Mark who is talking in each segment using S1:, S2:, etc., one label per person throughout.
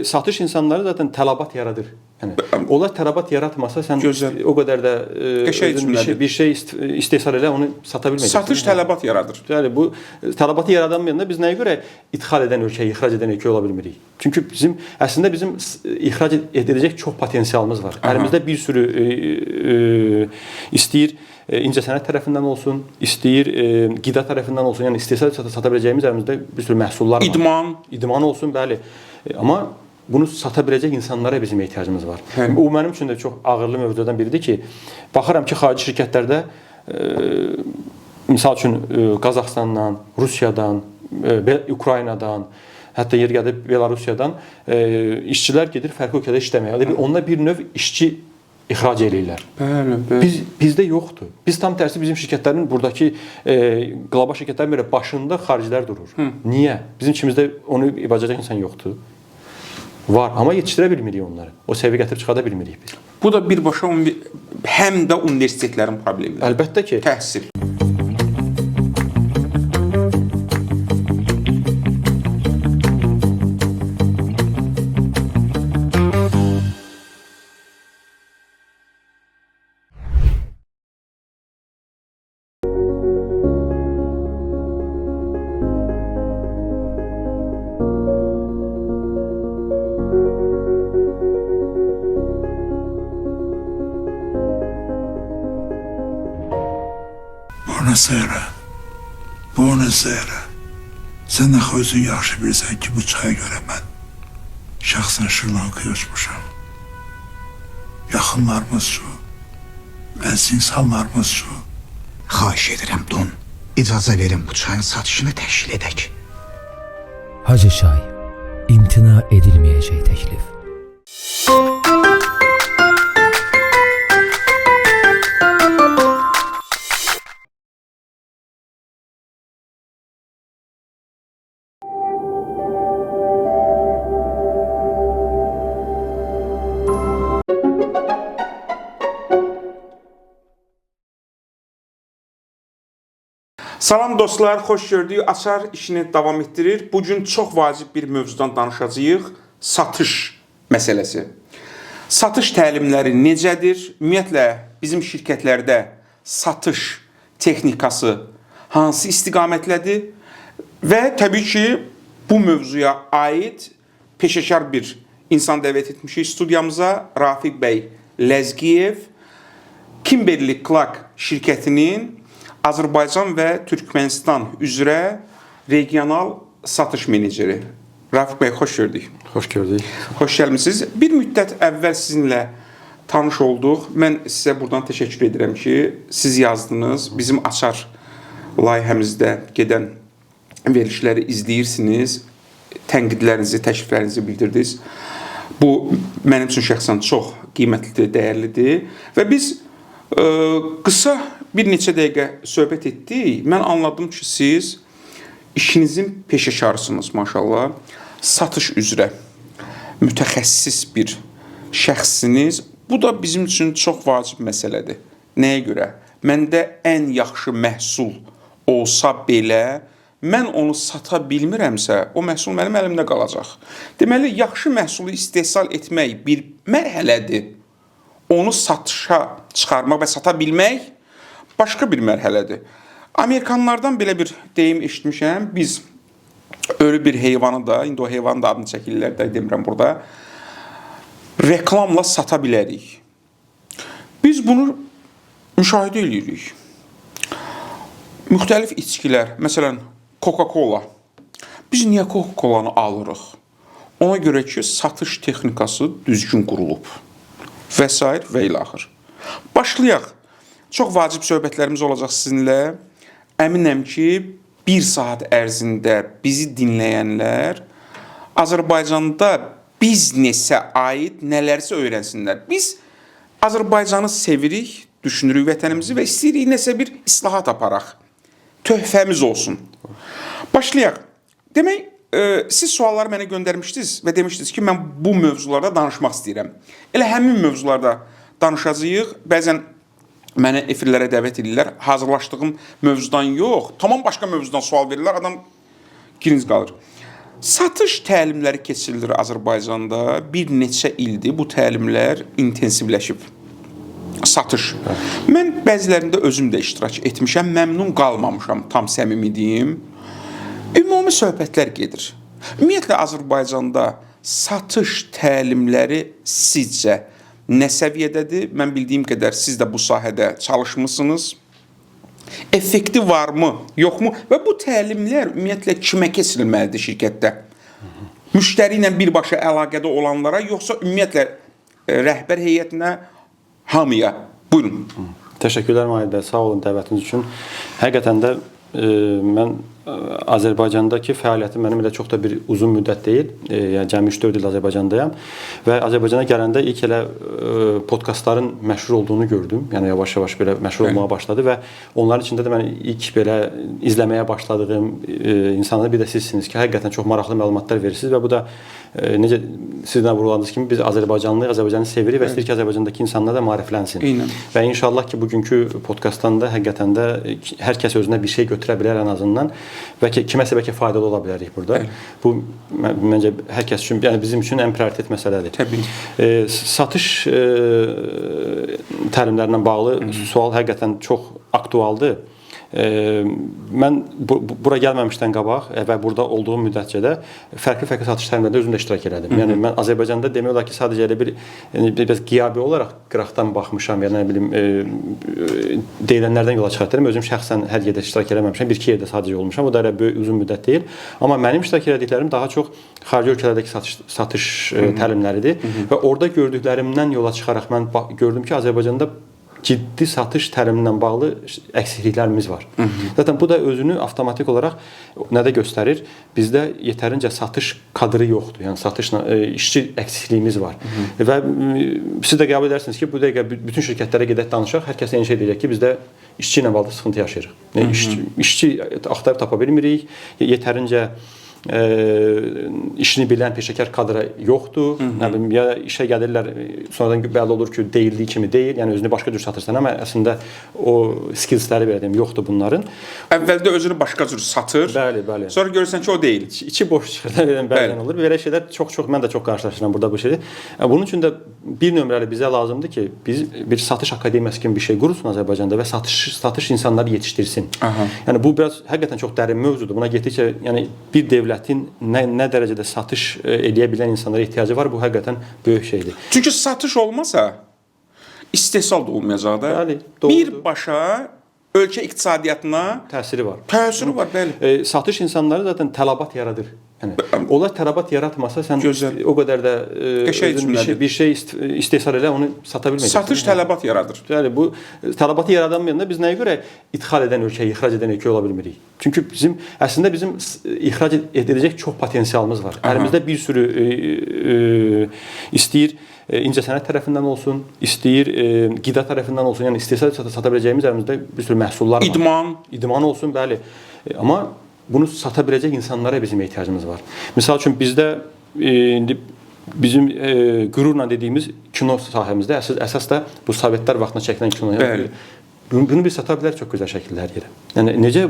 S1: Satış insanları zaten tələbat yaradır. Yəni onlar tələbat yaratmasa sən o qədər də bir şey istehsal elə onu sata bilməyəcəksən.
S2: Satış tələbat yaradır.
S1: Yəni bu tələbatı yaradanmayanda biz nəyə görə ixrac edən ölkə, ixrac edən ölkə ola bilmirik? Çünki əslində bizim ixrac ediləcək çox potensialımız var. Əlimizdə bir sürü istəyir incəsənət tərəfindən olsun, istəyir qida tərəfindən olsun, yəni istehsal sata biləcəyimiz əlimizdə bir sürü məhsullar var. İdman olsun, bəli. Amma bunu sata biləcək insanlara bizim ehtiyacımız var. Bu mənim üçün də çox ağırlı mövzulardan biridir ki, baxıram ki, xarici şirkətlərdə misal üçün Qazaxıstandan, Rusiyadan, Ukraynadan, hətta yer gəlir Belarusiyadan işçilər gedir fərqli ölkədə işləməyə. Onlar bir növ işçi ixrac edirlər. Bizdə yoxdur. Biz tam tərsi bizim şirkətlərin buradakı qlobal şirkətlərin belə başında xaricilər durur. Niyə? Bizim içimizdə onu bacacaq insan yoxdur. Var, amma yetişdirə bilmirik onları. O səviyyə gətirib çıxada bilmirik biz.
S2: Bu da birbaşa həm də universitetlərin problemidir.
S1: Əlbəttə ki.
S2: Təhsil.
S3: Buonasera. Sən də özün yaxşı bilirsən ki, bu çaya görə mən şəxsən Şri-Lankaya uçmuşam. Yaxınlarımız şu, əziz insanlarımız şu.
S4: Xahiş edirəm Don, icazə verin bu çayın satışını təşkil edək.
S5: Hacı çay, imtina edilməyəcək təklif.
S2: Salam dostlar, xoş gördük. Açar işini davam etdirir. Bugün çox vacib bir mövzudan danışacağıq. Satış məsələsi. Satış təlimləri necədir? Ümumiyyətlə, bizim şirkətlərdə satış texnikası hansı istiqamətlədir? Və təbii ki, bu mövzuya aid peşəkar bir insan dəvət etmişik studiyamıza. Rafiq bəy Ləzgiyev, Kimberly Clark şirkətinin Azərbaycan və Türkmənistan üzrə regional satış meneceri. Rafiq bəy, xoş gördük.
S1: Xoş gördük.
S2: Xoş gəlmisiniz. Bir müddət əvvəl sizinlə tanış olduq. Mən sizə buradan təşəkkür edirəm ki, siz yazdınız. Bizim Açar layihəmizdə gedən verilişləri izləyirsiniz. Tənqidlərinizi, təkliflərinizi bildirdiniz. Bu, mənim üçün şəxsən çox qiymətlidir, dəyərlidir. Və biz qısa bir neçə dəqiqə söhbət etdik. Mən anladım ki, siz işinizin peşəkarısınız, maşallah. Satış üzrə mütəxəssis bir şəxsiniz. Bu da bizim üçün çox vacib məsələdir. Nəyə görə? Məndə ən yaxşı məhsul olsa belə, mən onu sata bilmirəmsə, o məhsul mənim əlimdə qalacaq. Deməli, yaxşı məhsulu istehsal etmək bir mərhələdir. Onu satışa çıxarmaq və sata bilmək başqa bir mərhələdir. Amerikanlardan belə bir deyim eşitmişəm. Biz ölü bir heyvanı da, indi o heyvanın da adını çəkirlər də, demirəm burada, reklamla sata bilərik. Biz bunu müşahidə edirik. Müxtəlif içkilər, məsələn, Coca-Cola. Biz niyə Coca-Colanı alırıq? Ona görə ki, satış texnikası düzgün qurulub. Və s. və ilə axır. Başlayaq. Çox vacib söhbətlərimiz olacaq sizinlə. Əminəm ki, bir saat ərzində bizi dinləyənlər Azərbaycanda biznesə aid nələrsə öyrənsinlər. Biz Azərbaycanı sevirik, düşünürük vətənimizi və istəyirik nəsə bir islahat aparaq. Töhfəmiz olsun. Başlayaq. Demək, siz sualları mənə göndərmişdiniz və demişdiniz ki, mən bu mövzularda danışmaq istəyirəm. Elə həmin mövzularda danışacağıq. Bəzən mənə efirlərə dəvət edirlər. Hazırlaşdığım mövzudan yox, tamam başqa mövzudan sual verirlər. Adam giriniz qalır. Satış təlimləri keçirilir Azərbaycanda. Bir neçə ildir bu təlimlər intensivləşib. Satış. Mən bəzilərində özüm də iştirak etmişəm, məmnun qalmamışam, tam səmimi deyim. Ümumi söhbətlər gedir. Ümumiyyətlə Azərbaycanda satış təlimləri sizcə nə səviyyədədir? Mən bildiyim qədər siz də bu sahədə çalışmısınız. Effekti varmı, yoxmu? Və bu təlimlər ümumiyyətlə kimə keçirilməlidir şirkətdə? Müştəri ilə birbaşa əlaqədə olanlara, yoxsa ümumiyyətlə rəhbər heyətinə, hamıya? Buyurun.
S1: Təşəkkürlər Mahir bəy, sağ olun dəvətiniz üçün. Həqiqətən də mən Azərbaycandakı fəaliyyətim mənim elə çox da bir uzun müddət deyil. Yəni cəmi 3-4 il Azərbaycandayam və Azərbaycana gələndə ilk elə podkastların məşhur olduğunu gördüm. Yəni yavaş-yavaş belə məşhur olmağa başladı və onların içində də mən ilk belə izləməyə başladığım insanlar bir də sizsiniz ki, həqiqətən çox maraqlı məlumatlar verirsiniz və bu da necə sizlə vurguladığınız kimi biz Azərbaycanlıyıq, Azərbaycanı sevirik və istəyirik ki, Azərbaycandakı insanlar da maariflənsin.
S2: Eynən.
S1: Və inşallah ki, bugünkü podkastdan da həqiqətən də hər kəs özünə bir şey götürə bilər ən azından və ki, kiməsə bəlkə faydalı ola bilərik burada. Bu məncə hər kəs üçün, yəni bizim üçün ən prioritet məsələdir.
S2: Təbii.
S1: Satış təlimlərinə bağlı sual həqiqətən çox aktualdır. Mən bura gəlməmişdən qabaq və burada olduğum müddətcə fərqli satış təlimlərində özüm də iştirak elədim. Yəni mən Azərbaycanda demək olar ki, sadəcə elə bir biraz qiyabi olaraq qıraqdan baxmışam, yəni nə bilim deyilənlərdən yola çıxartıram. Özüm şəxsən hər yerdə iştirak eləməmişəm, bir-iki yerdə sadəcə olmuşam. O da elə böyük uzun müddət deyil. Amma mənim iştirak elədiklərim daha çox xarici ölkələrdəki satış təlimləridir və orada gördüklərimdən yola çıxaraq mən gördüm ki, Azərbaycanda ciddi satış təliminə bağlı əksikliklərimiz var. Zaten bu da özünü avtomatik olaraq nədə göstərir? Bizdə yetərincə satış kadrı yoxdur. Yəni satış işçi əksikliğimiz var. Və siz də qəbul edersiniz ki, bu dəqiqə bütün şirkətlərə gedək danışaq, hər kəs eyni şey deyəcək ki, bizdə işçi ilə bağlı sıxıntı yaşayırıq. İşçi axtarıb tapa bilmirik, yetərincə işini bilən peşəkar kadra yoxdur. Nə bilim, ya işə gəlirlər, sonradan bəlli olur ki, deyildiyi kimi deyil. Yəni özünü başqa cür satırsan, amma əslində o skillsləri belə deyim, yoxdur bunların.
S2: Əvvəldə özünü başqa cür satır.
S1: Bəli.
S2: Sonra görürsən ki, o deyil.
S1: İçi boş çıxır, bəzən olur. Belə şeylər çox mən də çox qarşılaşıram burada bu şeydə. Bunun üçün də bir nömrəli bizə lazımdır ki, biz bir satış akademiyası kimi bir şey qurulsun Azərbaycanda və satış insanları yetişdirsin. Yəni bu biraz həqiqətən çox dərin mövzudur. Buna getdikcə, yəni bir dövlətin nə dərəcədə satış eləyə bilən insanlara ehtiyacı var, bu həqiqətən böyük şeydir.
S2: Çünki satış olmasa istehsal da olmayacaq da.
S1: Bəli, doğrudur.
S2: Birbaşa ölkə iqtisadiyyatına
S1: Təsiri var.
S2: Təsiri var, bəli.
S1: Satış insanları zaten tələbat yaradır. Yəni onlar tələbat yaratmasa sən o qədər də bir şey istehsal elə onu sata bilməyəcəksən.
S2: Satış tələbat yaradır.
S1: Yəni bu tələbatı yaradanmayanda biz nəyə görə ixrac edən ölkə, ixrac edən ölkə ola bilmirik? Çünki əslində bizim ixrac ediləcək çox potensialımız var. Əlimizdə bir sürü istəyir incəsənət tərəfindən olsun, istəyir qida tərəfindən olsun, yəni istehsal sata biləcəyimiz əlimizdə bir sürü məhsullar var. İdman olsun, bəli. Amma bunu sata biləcək insanlara bizim ehtiyacımız var. Misal üçün bizdə indi bizim qürurla dediyimiz kino sahəmizdə əsas da bu Sovetlər vaxtında çəkilən kino. Bunu biz sata bilərik çox gözəl şəkildə hər yerə. Yəni necə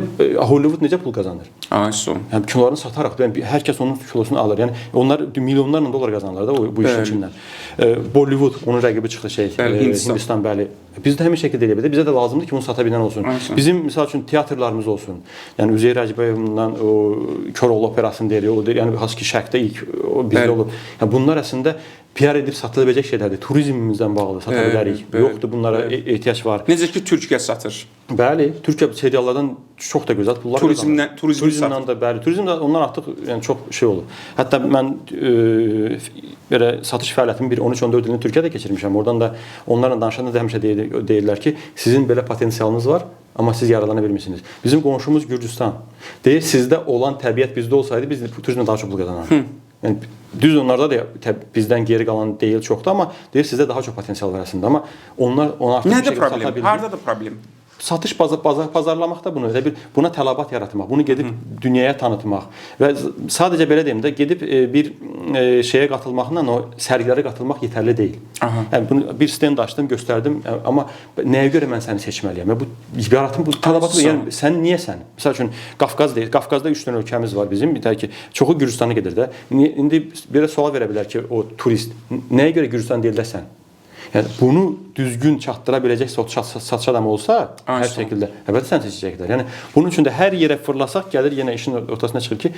S1: Hollywood necə pul qazanır? Yəni kinolarını sataraq hər kəs onun kilosunu alır. Yəni onlar milyonlarla dollar qazanırlar da bu işin içindən. Bollywood onun rəqibi çıxdı Hindistan, bəli. Biz də həmin şəkildə eləyə bilərik. Bizə də lazımdır ki, bunu sata bilən olsun. Bizim misal üçün teatrlarımız olsun. Yəni Üzeyir Hacıbəyovla o Koroğlu operasını deyirik. O yəni Haski Şərqdə ilk bizdə olub. Yəni bunlar əslində PR edib satıla biləcək şeylərdir. Turizmimizdən bağlı sata bilərik. Yoxdur, bunlara ehtiyac var.
S2: Necə ki, Türkiyə satır.
S1: Bəli, Türkiyə seriallardan çox da gözəl pullar
S2: qazanır.
S1: Turizmdən də bəli. Turizmdə onlar artıq yəni çox şey olur. Hətta mən belə satış fəaliyyətimi bir 13-14 ilini Türkiyədə keçirmişəm. Oradan da onlarla danışanda da həmişə deyirlər ki, sizin belə potensialınız var, amma siz yararlana bilmirsiniz. Bizim qonşumuz Gürcüstan. Deyir, sizdə olan təbiət bizdə olsaydı biz turizmdə daha çox pul qazanardıq. Yəni düz onlarda da bizdən geri qalan deyil çoxdur, amma deyir sizdə daha çox potensial var əslində. Amma onlar artıq
S2: nədir problem? Hardadır problem?
S1: satış pazarlamaq da bunu, elə bir buna tələbat yaratmaq, bunu gedib dünyaya tanıtmaq və sadəcə belə deyim də gedib bir şeyə qatılmaqla o sərgilərə qatılmaq yetərli deyil. Yəni bunu bir stend açdım, göstərdim, amma nəyə görə mən səni seçməliyəm? Bu yaratım bu tələbatı, yəni sən niyə sən? Məsəl üçün Qafqaz deyil. Qafqazda 3 dənə ölkəmiz var bizim. Bir tə ki, çoxu Gürcüstana gedir də. İndi belə sual verə bilər ki, o turist nəyə görə Gürcüstan deyil də sən? Yəni bunu düzgün çatdıra biləcək satış adamı olsa, hər şəkildə əlbəttə sən seçəcəklər. Yəni bunun üçün də hər yerə fırlasaq gəlir yenə işin ortasına çıxır ki,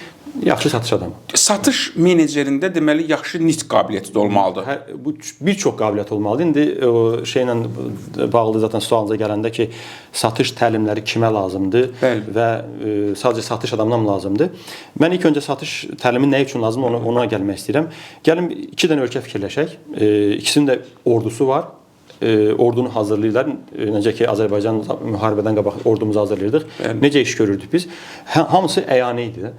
S1: yaxşı satış adamı.
S2: Satış menecerində deməli yaxşı nitq qabiliyyəti də olmalıdır.
S1: Bu bir çox qabiliyyət olmalıdır. İndi o şeylə bağlı zaten sualınıza gələndə ki, satış təlimləri kimə lazımdır və sadəcə satış adamına mı lazımdır? Mən ilk öncə satış təlimi nə üçün lazımdır ona gəlmək istəyirəm. Gəlin 2 dənə ölkə fikirləşək. İkisinin də ordusu var. Ordunu hazırlayırlar. Necə ki Azərbaycan müharibədən qabaq ordumuzu hazırlayırdıq. Necə iş görürdük biz? Hamısı əyani idi.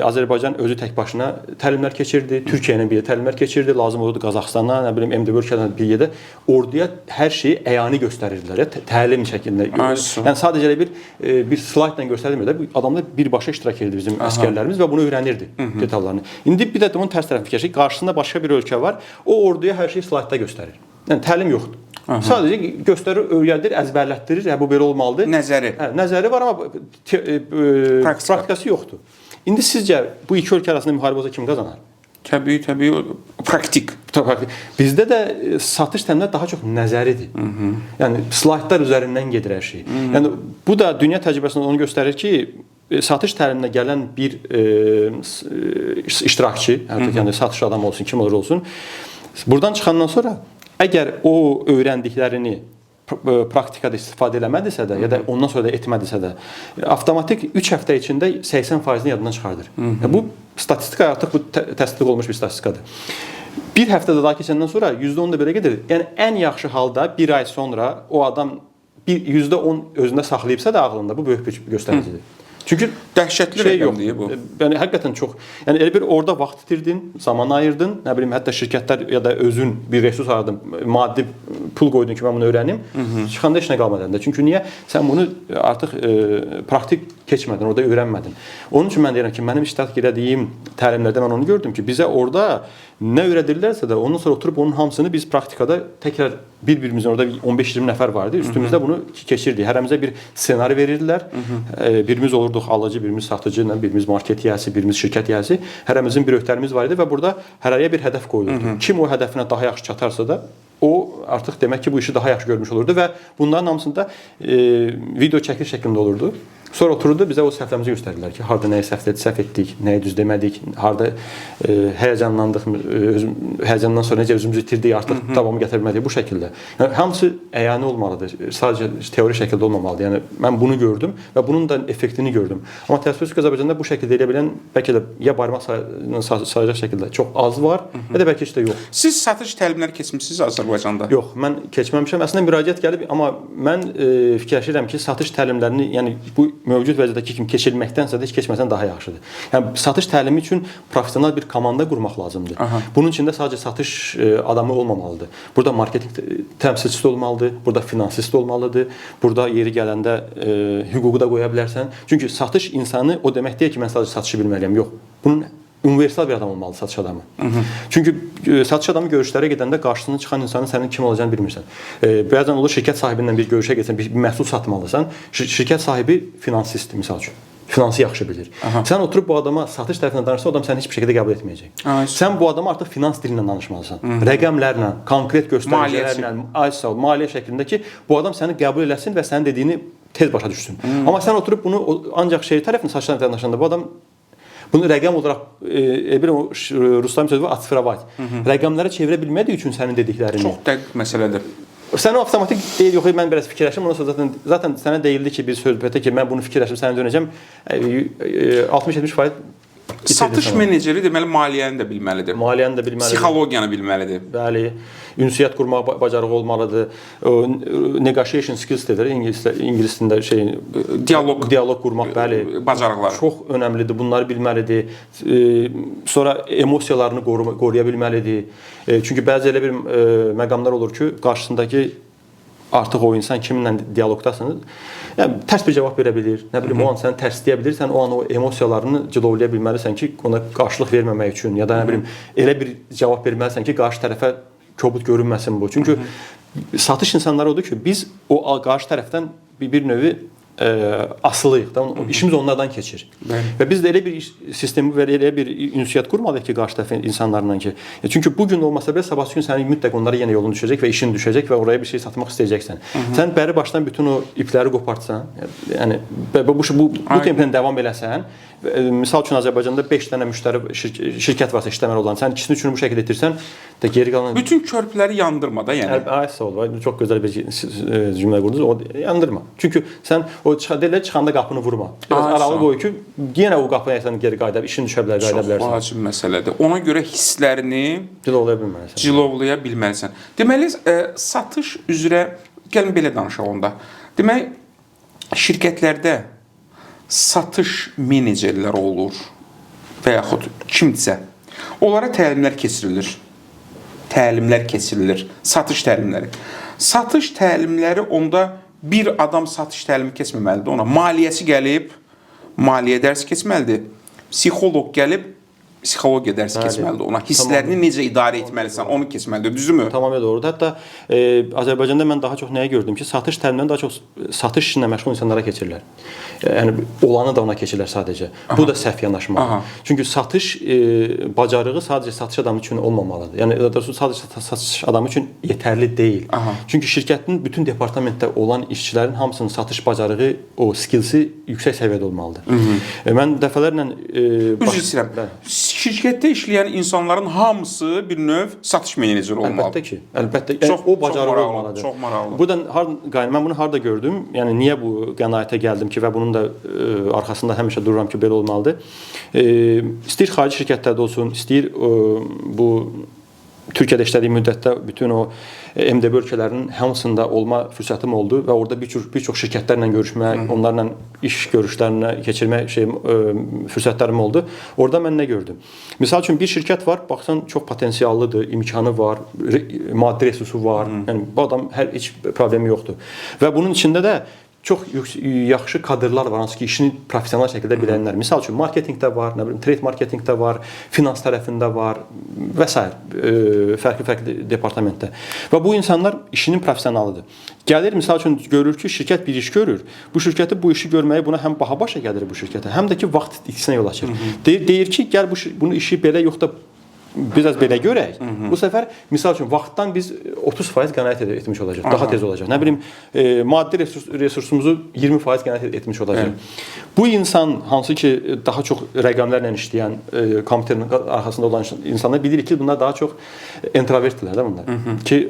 S1: Azərbaycan özü tək başına təlimlər keçirdi, Türkiyə ilə birlikdə təlimlər keçirdi, lazım olurdu Qazaxıstana, nə bilim MDB ölkələrlə birlikdə orduya hər şeyi əyani göstərirdilər, təlim şəklində. Yəni sadəcə elə bir slaydla göstərilmir də, adamlar birbaşa iştirak edirdi bizim əsgərlərimiz və bunu öyrənirdi detallarını. İndi bir də onun tərs tərəfi fikirləşək, qarşısında başqa bir ölkə var, o orduya hər şeyi slaydda göstərir. Yəni təlim yoxdur. Sadəcə göstərir, öyrədir, əzbərlətdirir. Bu belə olmalıdır. Nəzəri var, amma praktikası yoxdur. İndi sizcə bu iki ölkə arasında müharibə olsa kim qazanar?
S2: Təbii, praktik.
S1: Bizdə də satış təlimləri daha çox nəzəridir. Yəni slaydlar üzərindən gedir hər şey. Yəni bu da dünya təcrübəsində onu göstərir ki, satış təliminə gələn bir iştirakçı, yəni satış adamı olsun, kim olur olsun, buradan çıxandan sonra əgər o öyrəndiklərini praktikada istifadə eləmədisə də, ya da ondan sonra da etmədisə də, avtomatik 3 həftə içində 80%-ni yadından çıxardır. Bu statistika artıq bu təsdiq olunmuş bir statistikadır. Bir həftədə daha keçəndən sonra %10 da belə gedir. Yəni ən yaxşı halda bir ay sonra o adam %10 özündə saxlayıbsa da ağlında, bu böyük bir göstəricidir. Çünki
S2: dəhşətli rəqəmdir bu.
S1: Yəni həqiqətən çox. Yəni elə bir orada vaxt itirdin, zaman ayırdın, nə bilim hətta şirkətlər ya da özün bir resurs ayırdın, maddi pul qoydun ki, mən bunu öyrənim. Çıxanda heç nə qalmadı əndə. Çünki niyə? Sən bunu artıq praktik keçmədin, orada öyrənmədin. Onun üçün mən deyirəm ki, mənim iştirak etdiyim təlimlərdə mən onu gördüm ki, bizə orada nə öyrədirlərsə də ondan sonra oturub onun hamısını biz praktikada təkrar bir-birimizin orada 15-20 nəfər vardı. Üstümüzdə bunu keçirdik. Hərəmizə bir ssenari verirdilər. Birimiz olurduq alıcı, birimiz satıcı, birimiz market yiyəsi, birimiz şirkət yiyəsi. Hərəmizin bir öhdəliyimiz var idi və burada hərəyə bir hədəf qoyulurdu. Kim o hədəfinə daha yaxşı çatarsa da o artıq demək ki, bu işi daha yaxşı görmüş olurdu və bunların hamısında video çəkiliş şəklində olurdu. Sonra otururdu, bizə o səhvlərimizi göstərdilər ki, harda nəyi səhv etdik, nəyi düz demədik, harda həyəcanlandıq, həyəcandan sonra necə özümüzü itirdik, artıq davamı gətirə bilmədik bu şəkildə. Yəni hamısı əyani olmalıdır, sadəcə teori şəkildə olmamalıdır. Yəni mən bunu gördüm və bunun da effektini gördüm. Amma təəssüf ki, Azərbaycanda bu şəkildə elə bilən bəlkə də ya barmaq sayacaq şəkildə çox az var, ya da bəlkə heç də yox.
S2: Siz satış təlimləri keçmisiniz Azərbaycanda?
S1: Yox, mən keçməmişəm. Əslində müraciət gəlib, amma mən fikirləşirəm ki, satış təlimlərini, yəni bu mövcud vəziyyətdəki kimi keçilməkdənsə də heç keçməsən daha yaxşıdır. Yəni satış təlimi üçün professional bir komanda qurmaq lazımdır. Bunun içində sadəcə satış adamı olmamalıdır. Burada marketinq təmsilçisi olmalıdır, burada finansist olmalıdır, burada yeri gələndə hüququ da qoya bilərsən. Çünki satış insanı o demək deyil ki, mən sadəcə satışı bilməliyəm. Yox. Bunun universal bir adam olmalı satış adamı. Çünki satış adamı görüşlərə gedəndə qarşısına çıxan insanın sənin kim olacağını bilmirsən. Bəzən olur şirkət sahibindən bir görüşə getsən, bir məhsul satmalısan, şirkət sahibi finansistdir misal üçün. Finansı yaxşı bilir. Sən oturub bu adama satış tərəfindən danışsan, o adam səni heç bir şəkildə qəbul etməyəcək. Sən bu adama artıq finans dilindən danışmalısan. Rəqəmlərlə, konkret göstəricilərlə, maliyyə şəklində ki, bu adam səni qəbul eləsin və sənin dediyini tez başa düşsün. Amma sən oturub bunu ancaq şey tərəfindən satış tərəfindən danışanda bu adam bunu rəqəm olaraq bir Ruslan sözü var, atsfiravat. Rəqəmlərə çevirə bilmədiyi üçün sənin dediklərini.
S2: Çox dəqiq məsələdir.
S1: Sən o avtomatik deyil, yox, mən biraz fikirləşim, ondan sonra zaten sənə deyildi ki, bir söhbətə ki, mən bunu fikirləşib sənə dönəcəm, 60-70%
S2: satış meneceri deməli maliyyəni də bilməlidir.
S1: Maliyyəni də bilməlidir.
S2: Psixologiyanı bilməlidir.
S1: Bəli. Ünsiyyət qurmaq bacarığı olmalıdır. Negotiation skills dedir ingilis dilində dialoq qurmaq, bəli,
S2: bacarıqları
S1: çox önəmlidir. Bunları bilməlidir. Sonra emosiyalarını qoruya bilməlidir. Çünki bəzi elə bir məqamlar olur ki, qarşısındakı artıq o insan kiminlə dialoqdasınız, yəni tərs bir cavab verə bilər. Nə bilim, o an səni tərsləyə bilər, sən o an o emosiyalarını cilovlaya bilməlisən ki, ona qarşılıq verməmək üçün, ya da nə bilim, elə bir cavab verməlisən ki, qarşı tərəfə kobud görünməsin bu. Çünki satış insanları odur ki, biz o qarşı tərəfdən bir növ asılıyıq da, işimiz onlardan keçir. Və biz də elə bir sistemi və elə bir ünsiyyət qurmalıyıq ki, qarşı tərəf insanlarla ki, çünki bu gün olmasa belə sabahsı gün sənin mütləq onlara yenə yolun düşəcək və işin düşəcək və oraya bir şey satmaq istəyəcəksən. Sən bəri başdan bütün o ipləri qopartsan, yəni bu templə davam eləsən, misal üçün Azərbaycanda 5 dənə müştəri şirkət varsa işləməli olan, sən ikisini üçünü bu şəkildə itirsən, də geri qalan
S2: bütün körpüləri yandırma da, yəni.
S1: Sağ ol. Çox gözəl bir cümlə qurdunuz. O yandırma. Çünki sən o çıxanda qapını vurma. Biraz aralı qoy ki, yenə o qapıya sən geri qayıdıb işin düşə bilər, qayıda bilərsən.
S2: Çox vacib məsələdir. Ona görə hisslərini cilovlaya bilməlisən. Deməli, satış üzrə gəlin belə danışaq onda. Demək, şirkətlərdə satış menecerləri olur və yaxud kimsə. Onlara təlimlər keçirilir. Satış təlimləri. Satış təlimləri onda bir adam satış təlimi keçməməlidir. Ona maliyyəçi gəlib, maliyyə dərsi keçməlidir. Psixoloq gəlib, psixologiya dərsi keçməlidir. Ona hisslərini necə idarə etməlisən, onu keçməlidir. Düzdürmü?
S1: Tamamilə doğrudur. Hətta Azərbaycanda mən daha çox nəyə gördüm ki, satış təlimlərini daha çox satış işinə məşğul insanlara keçirlər. Yəni olanı da ona keçirlər sadəcə. Bu da səhv yanaşmadır. Çünki satış bacarığı sadəcə satış adamı üçün olmamalıdır. Yəni sadəcə satış adamı üçün yetərli deyil. Çünki şirkətin bütün departamentdə olan işçilərin hamısının satış bacarığı, o skillsi yüksək səviyyədə olmalıdır. Mən dəfələrlə
S2: üzr istəyirəm. Şirkətdə işləyən insanların hamısı bir növ satış meneceri olmalıdır.
S1: Əlbəttə ki. Əlbəttə. Yəni, o bacarığı olmalıdır.
S2: Çox maraqlı.
S1: Buradan mən bunu harda gördüm? Yəni niyə bu qənaətə gəldim ki, və bunun da arxasında həmişə dururam ki, belə olmalıdır. İstəyir xarici şirkətlərdə olsun, istəyir bu Türkiyədə işlədiyim müddətdə bütün o MDB ölkələrinin hamısında olma fürsətim oldu və orada bir çox şirkətlərlə görüşmək, onlarla iş görüşlərinə keçirmək fürsətlərim oldu. Orada mən nə gördüm? Misal üçün bir şirkət var, baxsan çox potensiallıdır, imkanı var, maddi resursu var. Yəni bu adam heç problemi yoxdur. Və bunun içində də çox yaxşı kadrlar var, hansı ki, işini professional şəkildə bilənlər. Misal üçün, marketinqdə var, nə bilim, trade marketinqdə var, finans tərəfində var və s. fərqli departamentdə. Və bu insanlar işinin professionalıdır. Gəlir, misal üçün, görür ki, şirkət bir iş görür. Bu şirkəti bu işi görməyi buna həm baha başa gəlir bu şirkətə, həm də ki, vaxt itkisinə yol açır. Deyir ki, gəl bunu işi belə yox da biraz belə görək. Bu səfər misal üçün vaxtdan biz 30% qənaət etmiş olacaq. Daha tez olacaq. Nə bilim, maddi resursumuzu 20% qənaət etmiş olacaq. Bu insan hansı ki daha çox rəqəmlərlə işləyən, kompüterin arxasında olan insanlar bilir ki, bunlar daha çox introvertdirlər də bunlar. Ki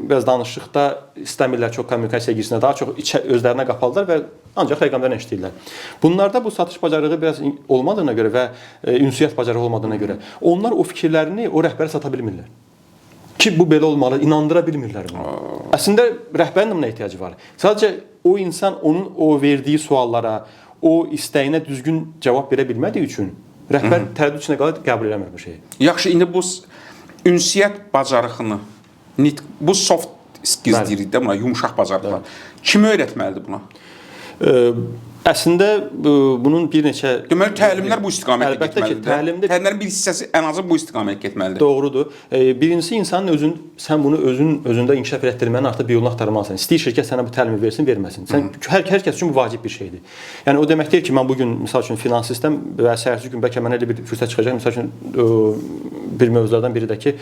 S1: biraz danışıqda istəmirlər çox kommunikasiya girsinə, daha çox özlərinə qapalılar və ancaq rəqəmlərlə işləyirlər. Bunlarda bu satış bacarığı biraz olmadığına görə və ünsiyyət bacarığı olmadığına görə onlar o fikirlərini o rəhbərə sata bilmirlər. Ki bu belə olmalı, inandıra bilmirlər bunu. Əslində rəhbərin buna ehtiyacı var. Sadəcə o insan onun o verdiyi suallara, o istəyinə düzgün cavab verə bilmədiyi üçün rəhbər tərəddüd içində qalır, qəbul eləmir bu şeyi.
S2: Yaxşı, indi bu ünsiyyət bacarığını, bu soft skills deyirik də buna, yumşaq bacarıqlar. Kim öyrətməlidir buna?
S1: Əslində bunun bir neçə
S2: deməli təlimlər bu istiqamətdə getməlidir.
S1: Təlimlərin
S2: bir hissəsi ən azı bu istiqamətdə getməlidir.
S1: Doğrudur. Birincisi insanın sən bunu özündə inkişaf etdirmənin artıq bir yolunu axtarmalısan. İstəyir şirkət sənə bu təlimi versin, verməsin. Hər kəs üçün bu vacib bir şeydir. Yəni o demək deyil ki, mən bu gün məsəl üçün finans sistem və səhərsi gün bəlkə mənə elə bir fürsət çıxacaq. Məsəl üçün bir mövzulardan biri də ki,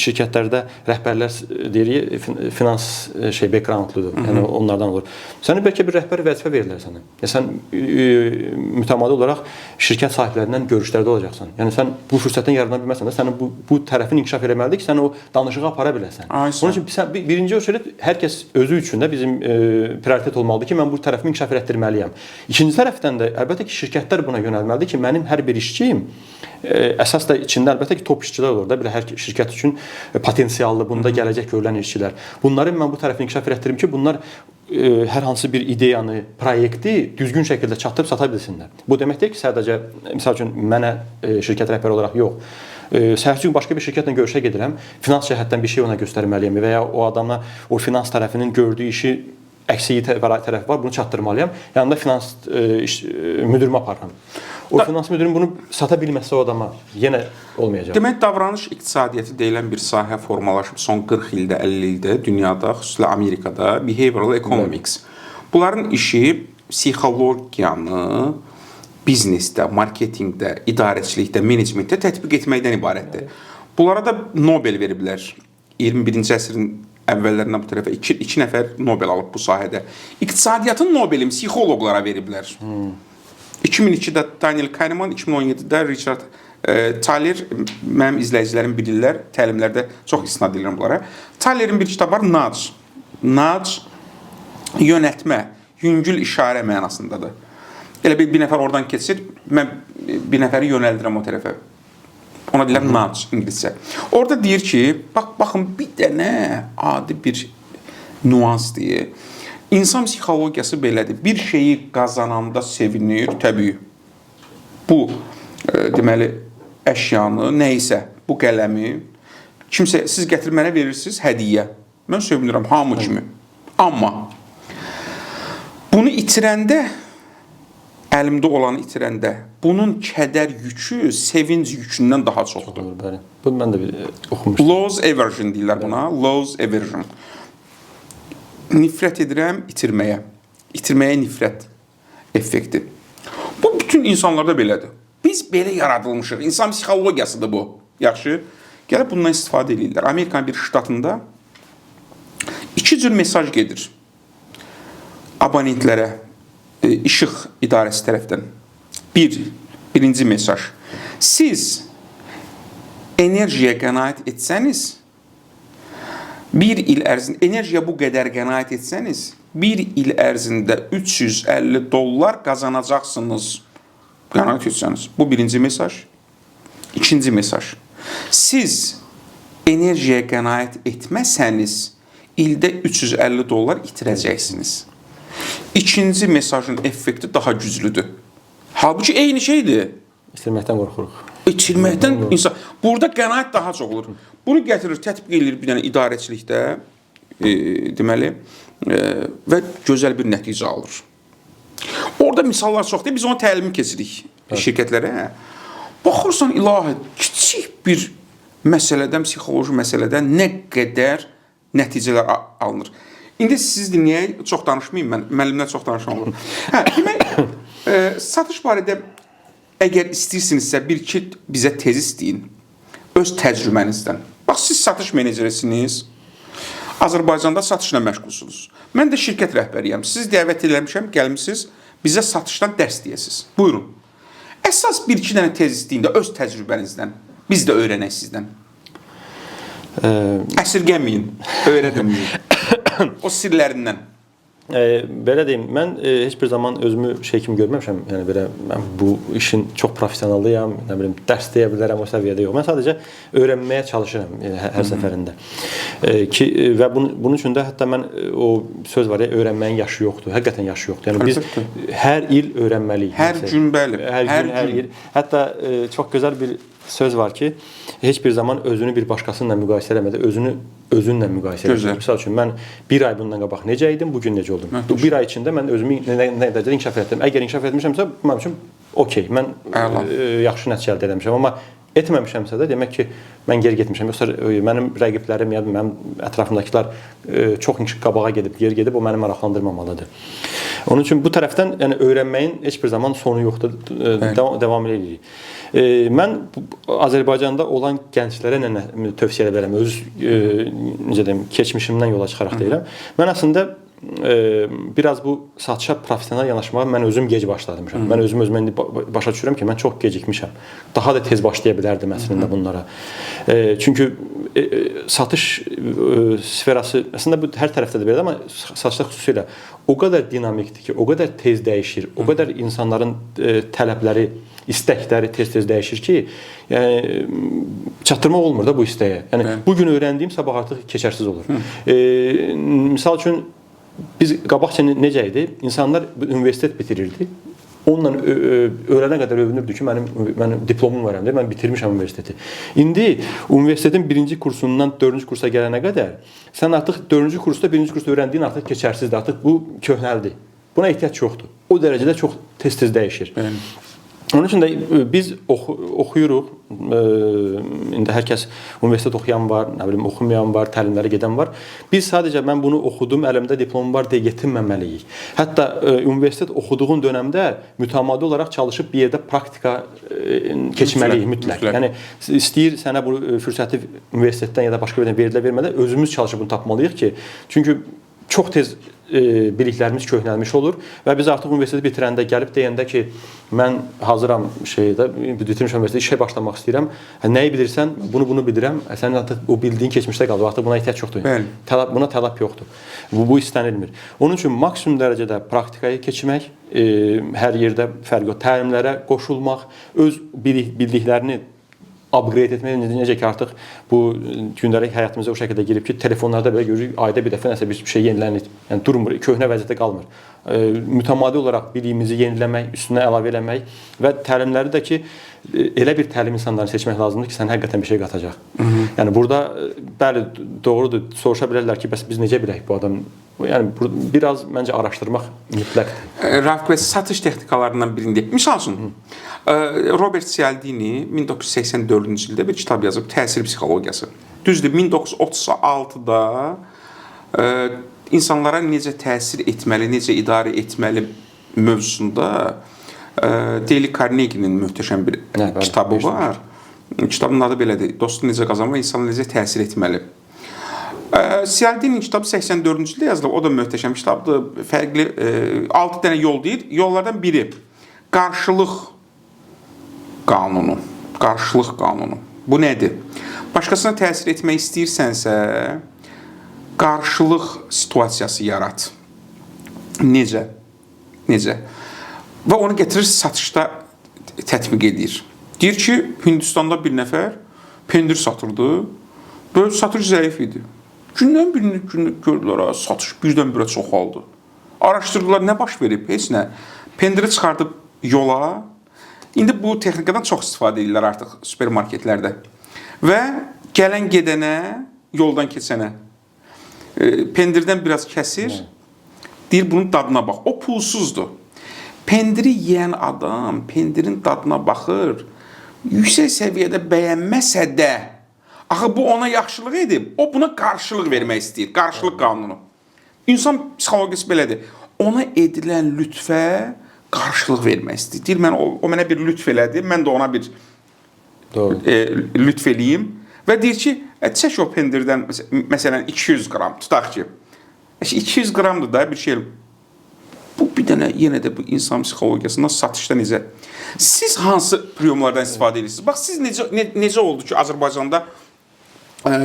S1: şirkətlərdə rəhbərlər deyirik finans backgroundludur. Yəni onlardan olur. Sənə bəlkə bir rəhbər vəzifə verirlər sənə. Sən mütəmadi olaraq şirkət sahiblərindən görüşlərdə olacaqsan. Yəni sən bu fürsətdən yararlana bilməsən də sənin bu tərəfin inkişaf etməlidir ki, sən o danışığı apara biləsən. Onun üçün birinci ölçüdə hər kəs özü üçün də bizim prioritet olmalıdır ki, mən bu tərəfimi inkişaf etdirməliyəm. İkinci tərəfdən də əlbəttə ki, şirkətlər buna yönəlməlidir ki, mənim hər bir işçiyim əsas da içində əlbəttə ki, top işçilər olur da, belə hər şirkət üçün potensiallı, bunda gələcək görülən işçilər. Bunları mən bu tərəfini inkişaf etdirim ki, bunlar hər hansı bir ideyanı, proyekti düzgün şəkildə çatdırıb sata bilsinlər. Bu demək deyil ki, sadəcə misal üçün mənə şirkət rəhbəri olaraq yox, Səhərsi gün başqa bir şirkətlə görüşə gedirəm, finans cəhətdən bir şey ona göstərməliyəm və ya o adama o finans tərəfinin gördüyü işi əksi tərəf var, bunu çatdırmalıyam. Yanında finans müdirimi aparıram. O finans müdürüm bunu sata bilməsə o adama yenə olmayacaq.
S2: Demək, davranış iqtisadiyyatı deyilən bir sahə formalaşıb son 40 ildə, 50 ildə dünyada, xüsusilə Amerikada behavioral economics. Bunların işi psixologiyanı biznesdə, marketinqdə, idarəçilikdə, menecmentdə tətbiq etməkdən ibarətdir. Bunlara da Nobel veriblər. 21-ci əsrin əvvəllərindən bu tərəfə 2 nəfər Nobel alıb bu sahədə. İqtisadiyyatın Nobelini psixoloqlara veriblər. 2002-də Daniel Kahneman, 2017-də Richard Thaler, mənim izləyicilərim bilirlər, təlimlərdə çox istinad edirəm bunlara. Thaler'in bir kitabı var, Nudge. Nudge yönətmə, yüngül işarə mənasındadır. Elə bir nəfər oradan keçir, mən bir nəfəri yönəldirəm o tərəfə. Ona deyirlər nudge ingiliscə. Orada deyir ki, baxın bir dənə adi bir nüans deyir. İnsan psixologiyası belədir. Bir şeyi qazananda sevinir, təbii. Bu deməli əşyanı, nə isə bu qələmi kimsə siz gətirib mənə verirsiniz hədiyyə. Mən sevinirəm hamı kimi. Amma bunu itirəndə, əlimdə olanı itirəndə, bunun kədər yükü sevinc yükündən daha çoxdur.
S1: Bəli. Bunu mən də oxumuşdum.
S2: Loss aversion deyirlər buna. Loss aversion. Nifrət edirəm itirməyə. İtirməyə nifrət effekti. Bu bütün insanlarda belədir. Biz belə yaradılmışıq. İnsan psixologiyasıdır bu. Yaxşı. Gəlib bundan istifadə edirlər. Amerikanın bir ştatında 2 cür mesaj gedir abonentlərə işıq idarəsi tərəfdən. Birinci mesaj. Siz enerjiyə qənaət etsəniz, bir il ərzində, enerjiyə bu qədər qənaət etsəniz, bir il ərzində $350 qazanacaqsınız. Qənaət etsəniz. Bu birinci mesaj. İkinci mesaj. Siz enerjiyə qənaət etməsəniz, ildə $350 itirəcəksiniz. İkinci mesajın effekti daha güclüdür. Halbuki eyni şeydir.
S1: İtirməkdən qorxuruq.
S2: İtirməkdən insan. Burada qənaət daha çox olur. Bunu gətirir, tətbiq edilir bir dənə idarəçilikdə, deməli, və gözəl bir nəticə alır. Orada misallar çoxdur. Biz onu təlimi keçirik şirkətlərə. Baxırsan, ilahi, kiçik bir məsələdən, psixoloji məsələdən nə qədər nəticələr alınır. İndi siz dinləyək, çox danışmayayım mən, müəllimlər çox danışan olur. Demək, satış barədə əgər istəyirsinizsə, bir-iki bizə tez istəyin, öz təcrübənizdən. Bax, siz satış menecerisiniz, Azərbaycanda satışla məşğulsunuz. Mən də şirkət rəhbəriyəm, siz dəvət eləmişəm, gəlmişsiniz, bizə satışdan dərs deyəsiniz. Buyurun. Əsas bir-iki dənə tez istəyin də öz təcrübənizdən, biz də öyrənək sizdən. Əsirgəməyin, öyrədin. O sirlərindən.
S1: Belə deyim, mən heç bir zaman özümü şey kimi görməmişəm. Yəni belə mən bu işin çox professionalıyam, nə bilim, dərs deyə bilərəm, o səviyyədə yox. Mən sadəcə öyrənməyə çalışıram hər səfərində. Və bunun üçün də hətta mən o söz var ya, öyrənməyin yaşı yoxdur. Həqiqətən yaşı yoxdur. Yəni biz hər il öyrənməliyik.
S2: Hər gün bəli.
S1: Hər il. Hətta çox gözəl bir söz var ki, heç bir zaman özünü bir başqasıyla müqayisə eləmədə özünlə müqayisə edirəm. Məsəl üçün mən bir ay bundan qabaq necə idim, bu gün necə oldum? Bu bir ay içində mən özümü nə dərəcədə inkişaf etdim. Əgər inkişaf etmişəmsə, mənim üçün okey. Mən yaxşı nəticə əldə etmişəm, amma etməmişəmsə də demək ki, mən geri getmişəm. Yoxsa mənim rəqiblərim ya mənim ətrafımdakılar çox qabağa gedib, geri gedib, o məni maraqlandırmamalıdır. Onun üçün bu tərəfdən yəni öyrənməyin heç bir zaman sonu yoxdur. Davam edirik. Mən Azərbaycanda olan gənclərə nə tövsiyə edə bilərəm? Öz necə deyim, keçmişimdən yola çıxaraq deyirəm. Mən əslində biraz bu satışa professional yanaşmağa mən özüm gec başlamışam. Mən özümə indi başa düşürəm ki, mən çox gecikmişəm. Daha da tez başlaya bilərdim əslində bunlara. Çünki satış sferası əslində bu hər tərəfdə də belədir, amma satışda xüsusilə o qədər dinamikdir ki, o qədər tez dəyişir, o qədər insanların tələbləri, istəkləri tez-tez dəyişir ki, yəni çatdırmaq olmur da bu istəyə. Yəni bu gün öyrəndiyim sabah artıq keçərsiz olur. Misal üçün biz qabaqca necə idi? İnsanlar universitet bitirirdi. onunla ölənə qədər övünürdü ki, mənim diplomum var, mən bitirmişəm universiteti. İndi universitetin 1-ci kursundan 4-cü kursa gələnə qədər sən artıq 4-cü kursda, 1-ci kursda öyrəndiyin artıq keçərsizdir, artıq bu köhnəldir. Buna ehtiyac yoxdur. O dərəcədə çox tez-tez dəyişir. Onun üçün də biz oxuyuruq. İndi hər kəs universitet oxuyan var, nə bilim oxumayan var, təlimlərə gedən var. Biz sadəcə mən bunu oxudum, əlimdə diplomum var deyə yetinməməliyik. Hətta universitet oxuduğun dövrdə mütəmadi olaraq çalışıb bir yerdə praktika keçməliyik mütləq. Yəni istəyir sənə bu fürsəti universitetdən ya da başqa bir yerdən verilə vermədən özümüz çalışıb bunu tapmalıyıq ki, çünki çox tez biliklərimiz köhnəlmiş olur və biz artıq universiteti bitirəndə gəlib deyəndə ki, mən hazıram bitirmişəm universiteti, işə başlamaq istəyirəm. Nəyi bilirsən? Bunu bilirəm. Sənin artıq o bildiyin keçmişdə qalır. Artıq buna ehtiyac yoxdur. Buna tələb yoxdur. Bu istənilmir. Onun üçün maksimum dərəcədə praktikaya keçmək, hər yerdə fərqli təlimlərə qoşulmaq, öz bildiklərini upgrade etmək, necə ki artıq bu gündəlik həyatımıza o şəkildə girib ki, telefonlarda belə görürük, ayda bir dəfə nəsə bir şey yenilənir. Yəni durmur, köhnə vəziyyətdə qalmır. Mütəmadi olaraq biliyimizi yeniləmək, üstünə əlavə eləmək və təlimləri də ki, elə bir təlim insanlarını seçmək lazımdır ki, sən həqiqətən bir şey qatacaq. Yəni burada bəli, doğrudur, soruşa bilərlər ki, bəs biz necə bilək bu adam? Yəni biraz məncə araşdırmaq mütləqdir.
S2: Rafiq bəy, satış texnikalarından birində. Misal üçün, Robert Cialdini 1984-cü ildə bir kitab yazıb, Təsir psixologiyası. Düzdür, 1936-da insanlara necə təsir etməli, necə idarə etməli mövzusunda Dale Carnegie-nin möhtəşəm bir kitabı var. Kitabın adı belədir. Dostu necə qazanmaq, insanı necə təsir etməli. Cialdini'nin kitabı 84-cü ildə yazılıb. O da möhtəşəm kitabdır. Fərqli 6 dənə yol deyir. Yollardan biri qarşılıq qanunu. Qarşılıq qanunu. Bu nədir? Başqasına təsir etmək istəyirsənsə, qarşılıq situasiyası yarat. Necə? Və onu gətirir satışda tətbiq edir. Deyir ki, Hindistanda bir nəfər pendir satırdı. Böyle satış zəif idi. Gündən birini gördülər, satış birdən-birə çoxaldı. Araşdırdılar, nə baş verib? Heç nə. Pendiri çıxardıb yola. İndi bu texnikadan çox istifadə edirlər artıq supermarketlərdə. Və gələn gedənə, yoldan keçənə pendirdən biraz kəsir. Deyir, bunun dadına bax. O pulsuzdur. Pendiri yeyən adam pendirin dadına baxır. Yüksək səviyyədə bəyənməsə də, axı bu ona yaxşılıq edib, o buna qarşılıq vermək istəyir. Qarşılıq qanunu. İnsan psixologiyası belədir. Ona edilən lütfə qarşılıq vermək istəyir. Deyir, o mənə bir lütf elədi, mən də ona bir lütf eləyim. Və deyir ki, çək o pendirdən, məsələn, 200 qram, tutaq ki, 200 qramdır da bir şey. Bu bir dənə yenə də bu insan psixologiyasından satışda necə? Siz hansı priyomlardan istifadə edirsiniz? Bax, siz necə oldu ki, Azərbaycanda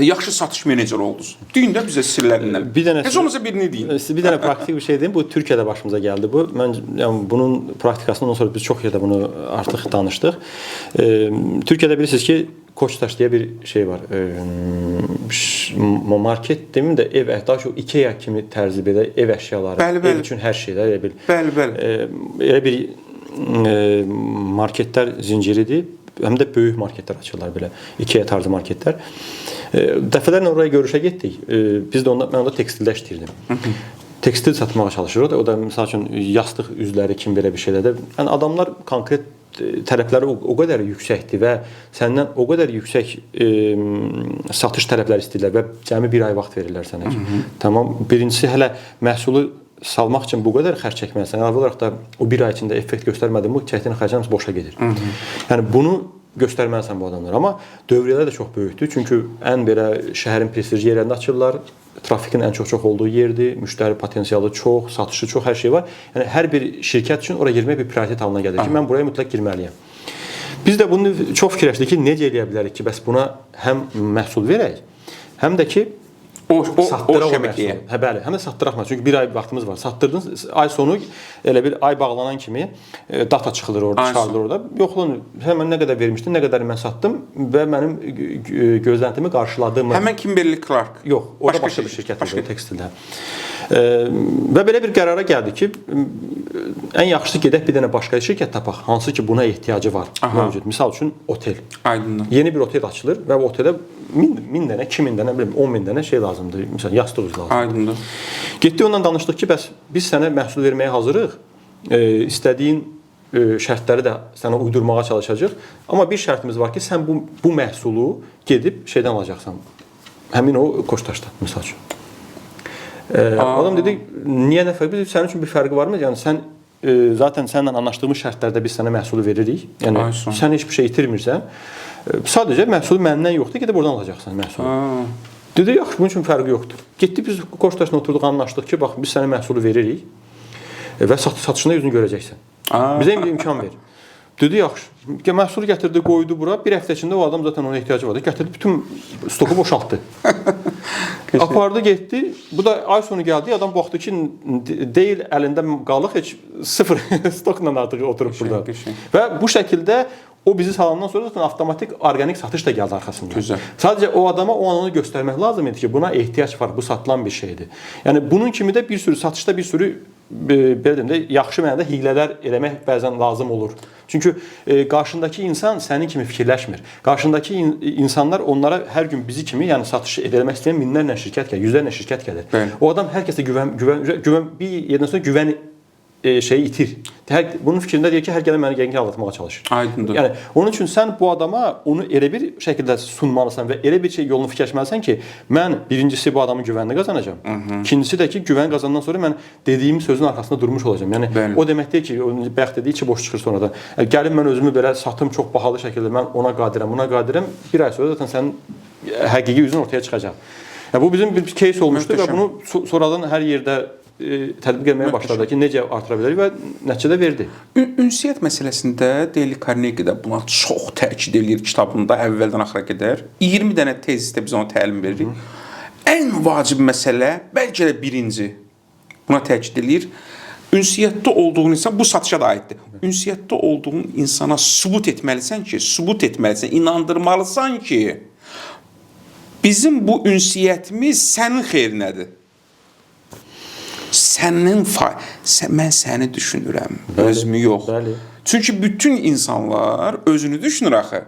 S2: yaxşı satış meneceri oldunuz? Deyin də bizə sirlərindən. Heç olmasa birini deyin.
S1: Bir dənə praktik bir şey deyim. Bu Türkiyədə başımıza gəldi bu. Yəni bunun praktikasından sonra biz çox yerdə bunu artıq danışdıq. Türkiyədə bilirsiniz ki, Koçtaş deyə bir şey var. Market deməyim də ev, daha çox IKEA kimi tərzi belə ev əşyaları, ev üçün hər şeylər elə bil. Elə bir marketlər zinciridir. Həm də böyük marketlər açırlar belə. IKEA tarzı marketlər. Dəfələrlə oraya görüşə getdik. Biz də mən onda tekstildə işləyirdim. Tekstil satmağa çalışırıq. O da məsəl üçün yastıq üzləri kimi belə bir şeylərdə. Yəni adamlar konkret tələbləri o qədər yüksəkdir və səndən o qədər yüksək satış tələbləri istəyirlər və cəmi bir ay vaxt verirlər sənə. Tamam. Birincisi hələ məhsulu salmaq üçün bu qədər xərc çəkməlisən. Əlavə olaraq da o bir ay içində effekt göstərmədin, bu çəkdiyin xərclər boşa gedir. Yəni bunu göstərməlisən bu adamlara. Amma dövriyyələr də çox böyükdür. Çünki ən belə şəhərin prestijli yerlərində açırlar. Trafikin ən çox olduğu yerdir. Müştəri potensialı çox, satışı çox, hər şey var. Yəni hər bir şirkət üçün oraya girmək bir prioritet halına gəlir ki, mən buraya mütləq girməliyəm. Biz də bunu çox fikirləşdik ki, necə eləyə bilərik ki, bəs buna həm məhsul verək, həm də ki o şəbəkəyə. Bəli, həm də satdıraq. Çünki bir ay vaxtımız var. Satdırdınız, ay sonu elə bir ay bağlanan kimi data çıxılır orada, çıxarılır orada. Yoxlanın, həmən nə qədər vermişdim, nə qədər mən satdım və mənim gözləntimi qarşıladı mı?
S2: Həmən Kimberly Clark.
S1: Yox, orada başqa bir şirkət var, tekstildə. Və belə bir qərara gəldi ki, ən yaxşısı gedək bir dənə başqa şirkət tapaq, hansı ki buna ehtiyacı var mövcud. Misal üçün otel.
S2: Aydındır.
S1: Yeni bir otel açılır və bu otelə 1000 dənə, 2000 dənə, 10.000 dənə şey lazımdır. Məsələn, yastıq lazımdır.
S2: Aydındır.
S1: Getdi ondan danışdıq ki, bəs biz sənə məhsul verməyə hazırıq. İstədiyin şərtləri də sənə uydurmağa çalışacağıq. Amma bir şərtimiz var ki, sən bu məhsulu gedib şeydən alacaqsan. Həmin o Qoçtaşdan, misal üçün. Adam dedi, niyə nə fərqi? Sənin üçün bir fərqi varmı? Yəni sən zaten səninlə anlaşdığımız şərtlərdə biz sənə məhsulu veririk. Yəni sən heç bir şey itirmirsən. Sadəcə məhsulu məndən yoxdur, gedib oradan alacaqsan məhsulu. Dedi, yaxşı, bunun üçün fərqi yoxdur. Getdik biz Qoçtaşla oturduq, anlaşdıq ki, bax biz sənə məhsulu veririk və satışında özünü görəcəksən. Bizə imkan ver. Dedi, yaxşı. Məhsulu gətirdi, qoydu bura. Bir həftə içində o adam zaten ona ehtiyacı vardı. Gətirdi, bütün stoku boşaltdı. Apardı, getdi. Bu da ay sonu gəldi. Adam baxdı ki, deyil əlində qalıq, heç sıfır stokla artıq oturub burada. Və bu şəkildə o bizi salandan sonra zaten avtomatik organik satış da gəldi arxasında.
S2: Güzel.
S1: Sadəcə o adama o an onu göstərmək lazım idi ki, buna ehtiyac var, bu satılan bir şeydir. Yəni bunun kimi də bir sürü satışda bir sürü belə deyim də yaxşı mənada hiylələr eləmək bəzən lazım olur. Çünki qarşındakı insan sənin kimi fikirləşmir. Qarşındakı insanlar onlara hər gün bizi kimi, yəni satış edilmək istəyən minlərlə şirkət gəlir, yüzlərlə şirkət gəlir.
S2: Bəli.
S1: O adam hər kəsə güvən bir yerdən sonra güvən şeyi itir. Bunun fikrində deyir ki, hər gələn məni gəngi aldatmağa çalışır.
S2: Aydındır.
S1: Yəni onun üçün sən bu adama onu elə bir şəkildə sunmalısan və elə bir şey yolunu fikirləşməlisən ki, mən birincisi bu adamın güvənini qazanacağam. İkincisi də ki, güvən qazanandan sonra mən dediyim sözün arxasında durmuş olacağam. Yəni
S2: Bəli.
S1: o demək deyil ki, bəxt dediyi içi boş çıxır sonra da. Gəlin mən özümü belə satım çox bahalı şəkildə mən ona qadirəm, buna qadirəm. Bir ay sonra zaten sənin həqiqi üzün ortaya çıxacaq. Yəni bu bizim bir case olmuşdu və bunu sonradan hər yerdə tətbiq etməyə başladı ki, necə artıra bilərik və nəticədə verdi.
S2: Ünsiyyət məsələsində Dale Carnegie də buna çox təkid eləyir kitabında əvvəldən axıra qədər. 20 dənə tezisdə biz ona təlim veririk. Ən vacib məsələ, bəlkə də birinci buna təkid eləyir. Ünsiyyətdə olduğun insan, bu satışa da aiddir. Ünsiyyətdə olduğun insana sübut etməlisən ki, inandırmalısan ki, bizim bu ünsiyyətimiz sənin xeyrinədir. Mən səni düşünürəm, özümü yox.
S1: Bəli.
S2: Çünki bütün insanlar özünü düşünür axı.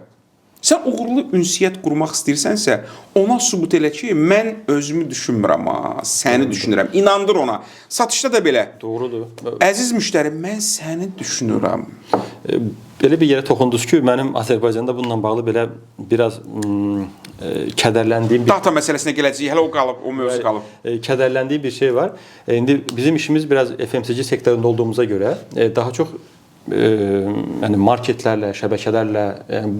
S2: Sən uğurlu ünsiyyət qurmaq istəyirsənsə, ona sübut elə ki, mən özümü düşünmürəm, səni düşünürəm. İnandır ona. Satışda da belə.
S1: Doğrudur.
S2: Əziz müştəri, mən səni düşünürəm.
S1: Belə bir yerə toxundunuz ki, mənim Azərbaycanda bununla bağlı belə biraz kədərləndiyim bir
S2: Data məsələsinə gələcəyik, hələ o qalıb, o mövzu qalıb.
S1: Kədərləndiyim bir şey var. İndi bizim işimiz biraz FMCG sektorunda olduğumuza görə daha çox yəni marketlərlə, şəbəkələrlə,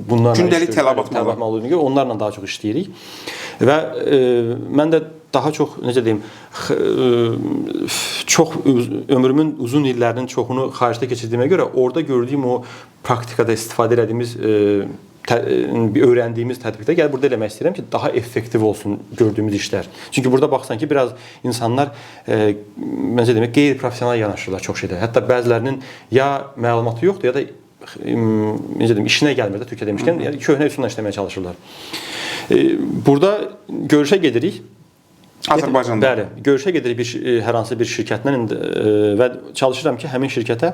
S1: bunlarla
S2: gündəlik tələbat
S1: olduğuna görə onlarla daha çox işləyirik. Və mən də daha çox necə deyim, çox ömrümün uzun illərinin çoxunu xaricdə keçirdiyimə görə orada gördüyüm o praktikada istifadə etdiyimiz öyrəndiyimiz tətbiqdə gəl burada eləmək istəyirəm ki, daha effektiv olsun gördüyümüz işlər. Çünki burada baxsan ki, biraz insanlar necə demək, qeyri-professional yanaşırlar çox şeydə. Hətta bəzilərinin ya məlumatı yoxdur, ya da necə deyim, işinə gəlmir də Türkiyə demişkən, yəni köhnə üsulla işləməyə çalışırlar. Burada görüşə gedirik.
S2: Azərbaycanda.
S1: Bəli, görüşə gedirik hər hansı bir şirkətlə və çalışıram ki, həmin şirkətə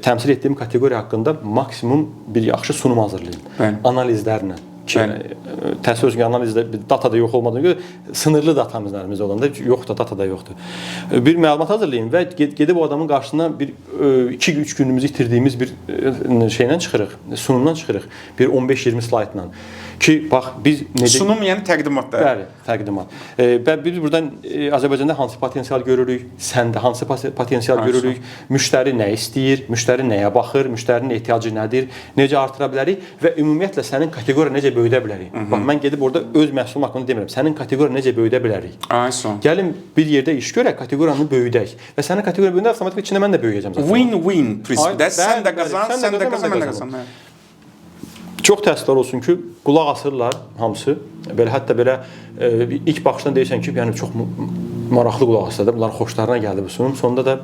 S1: təmsil etdiyim kateqoriya haqqında maksimum bir yaxşı sunum hazırlayım.
S2: Bəli.
S1: Analizlərlə. Təsəvvür ki, analizdə data da yox olmadığına görə sınırlı datamız olanda yox da data da yoxdur. Bir məlumat hazırlayın və gedib o adamın qarşısına bir 2-3 günümüzü itirdiyimiz bir şeylə çıxırıq, sunumdan çıxırıq. Bir 15-20 slaydla. Ki, bax, biz necə...
S2: Sunum, yəni təqdimatda.
S1: Bəli, təqdimat. Biz buradan Azərbaycanda hansı potensial görürük, səndə hansı potensial görürük, müştəri nə istəyir, müştəri nəyə baxır, müştərinin ehtiyacı nədir, necə artıra bilərik və ümumiyyətlə sənin kateqoriya necə böyüdə bilərik. Bax, mən gedib orada öz məhsulum haqqında demirəm, sənin kateqoriya necə böyüdə bilərik. Gəlin bir yerdə iş görək, kateqoriyanı böyüdək və sənin kateqoriya böyüyəndə avtomatik içində mən də böyüyəcəm.
S2: Win-win prinsipdə, sən də qazan, mən də qazan.
S1: Çox təəssüflər olsun ki, qulaq asırlar hamısı. Belə hətta belə ilk baxışdan deyirsən ki, yəni çox maraqlı qulaq asırlar, bunların xoşlarına gəldi bu sunum. Sonunda da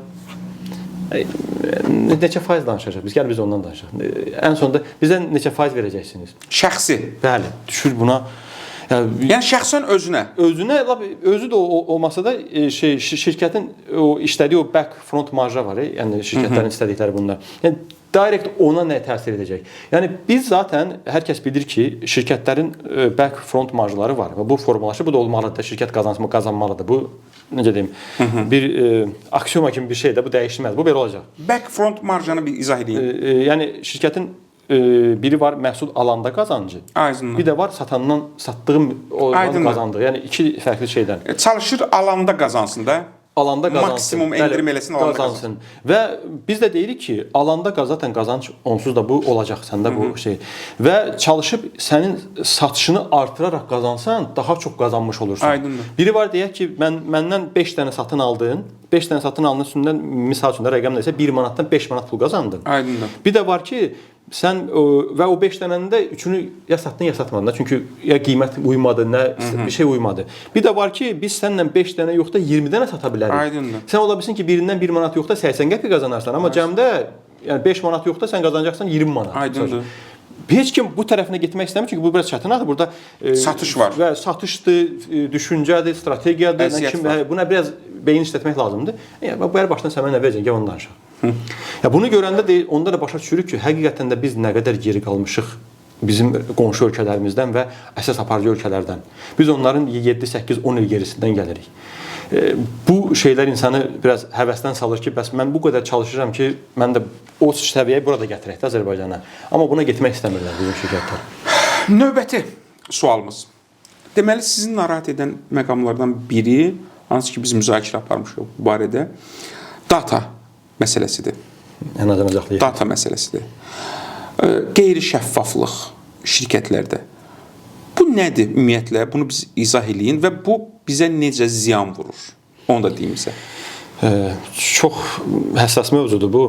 S1: neçə faiz danışacaq? Gəl biz ondan danışaq. Ən sonunda bizdən neçə faiz verəcəksiniz?
S2: Şəxsi.
S1: Bəli, düşür buna.
S2: Yəni şəxsən özünə.
S1: Özü də olmasa da şirkətin o işlədiyi o back front marja var, yəni şirkətlərin istədikləri bunlar. Yəni direkt ona nə təsir edəcək? Yəni biz zaten hər kəs bilir ki, şirkətlərin back front marjları var və bu formalaşır, bu da olmalıdır. Şirkət qazanmalıdır. Bu necə deyim, bir aksioma kimi bir şeydir, bu dəyişməz. Bu belə olacaq.
S2: Back front marjanı bir izah edin.
S1: Yəni şirkətin biri var məhsul alanda qazancı.
S2: Aydındır.
S1: Bir də var satandan satdığım qazandığı. Yəni iki fərqli şeydən.
S2: Çalışır alanda qazansın da.
S1: Alanda qazansın.
S2: Maksimum endirim eləsin, alanda qazansın.
S1: Və biz də deyirik ki, alanda zaten qazanc onsuz da bu olacaq səndə bu şey. Və çalışıb sənin satışını artıraraq qazansan, daha çox qazanmış olursan.
S2: Aydındır.
S1: Biri var deyək ki, məndən 5 dənə satın aldın. 5 dənə satın aldığın üstündən misal üçün də rəqəm nəsə 1 manatdan 5 manat pul qazandın.
S2: Aydındır.
S1: Bir də var ki, sən və o 5 dənənin də üçünü ya satdın ya satmadın da. Çünki ya qiymət uymadı, nə bir şey uymadı. Bir də var ki, biz səninlə 5 dənə yox da 20 dənə sata bilərik.
S2: Aydındır.
S1: Sən ola bilsin ki, birindən 1 manat yox da 80 qəpik qazanarsan, amma cəmdə yəni 5 manat yox da sən qazanacaqsan 20 manat.
S2: Aydındır.
S1: Heç kim bu tərəfinə getmək istəmir çünki bu biraz çətindir. Burada
S2: satış var.
S1: Və satışdır, düşüncədir, strategiyadır. Buna biraz beyin işlətmək lazımdır. Yəni bu hər başdan səmən nə verəcək, gəl ondan danışaq. Ya bunu görəndə də onda da başa düşürük ki, həqiqətən də biz nə qədər geri qalmışıq bizim qonşu ölkələrimizdən və əsas aparıcı ölkələrdən. Biz onların 7, 8, 10 il gerisindən gəlirik. Bu şeylər insanı biraz həvəsdən salır ki, bəs mən bu qədər çalışıram ki, mən də o səviyyəyə burada gətirək də Azərbaycana. Amma buna getmək istəmirlər bizim şirkətlər.
S2: Növbəti sualımız. Deməli, sizin narahat edən məqamlardan biri, hansı ki biz müzakirə aparmışıq bu barədə, data məsələsidir.
S1: Ən azından
S2: data məsələsidir. Qeyri-şəffaflıq şirkətlərdə. Bu nədir ümumiyyətlə? Bunu biz izah eləyin və bu bizə necə ziyan vurur? Onu da deyim sizə.
S1: Çox həssas mövzudur bu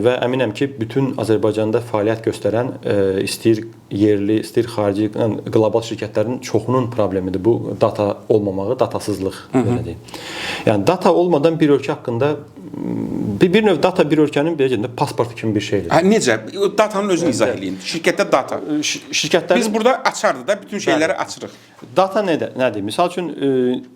S1: və əminəm ki, bütün Azərbaycanda fəaliyyət göstərən istəyir yerli, istəyir xarici, qlobal şirkətlərin çoxunun problemidir bu data olmamağı, datasızlıq belə deyim. Yəni data olmadan bir ölkə haqqında bir növ data bir ölkənin beləcə pasportu kimi bir şeydir.
S2: Necə? Datanın özünü izah eləyin. Şirkətdə data.
S1: Şirkətlər
S2: biz burada açardı da bütün şeyləri açırıq.
S1: Data nədir? Misal üçün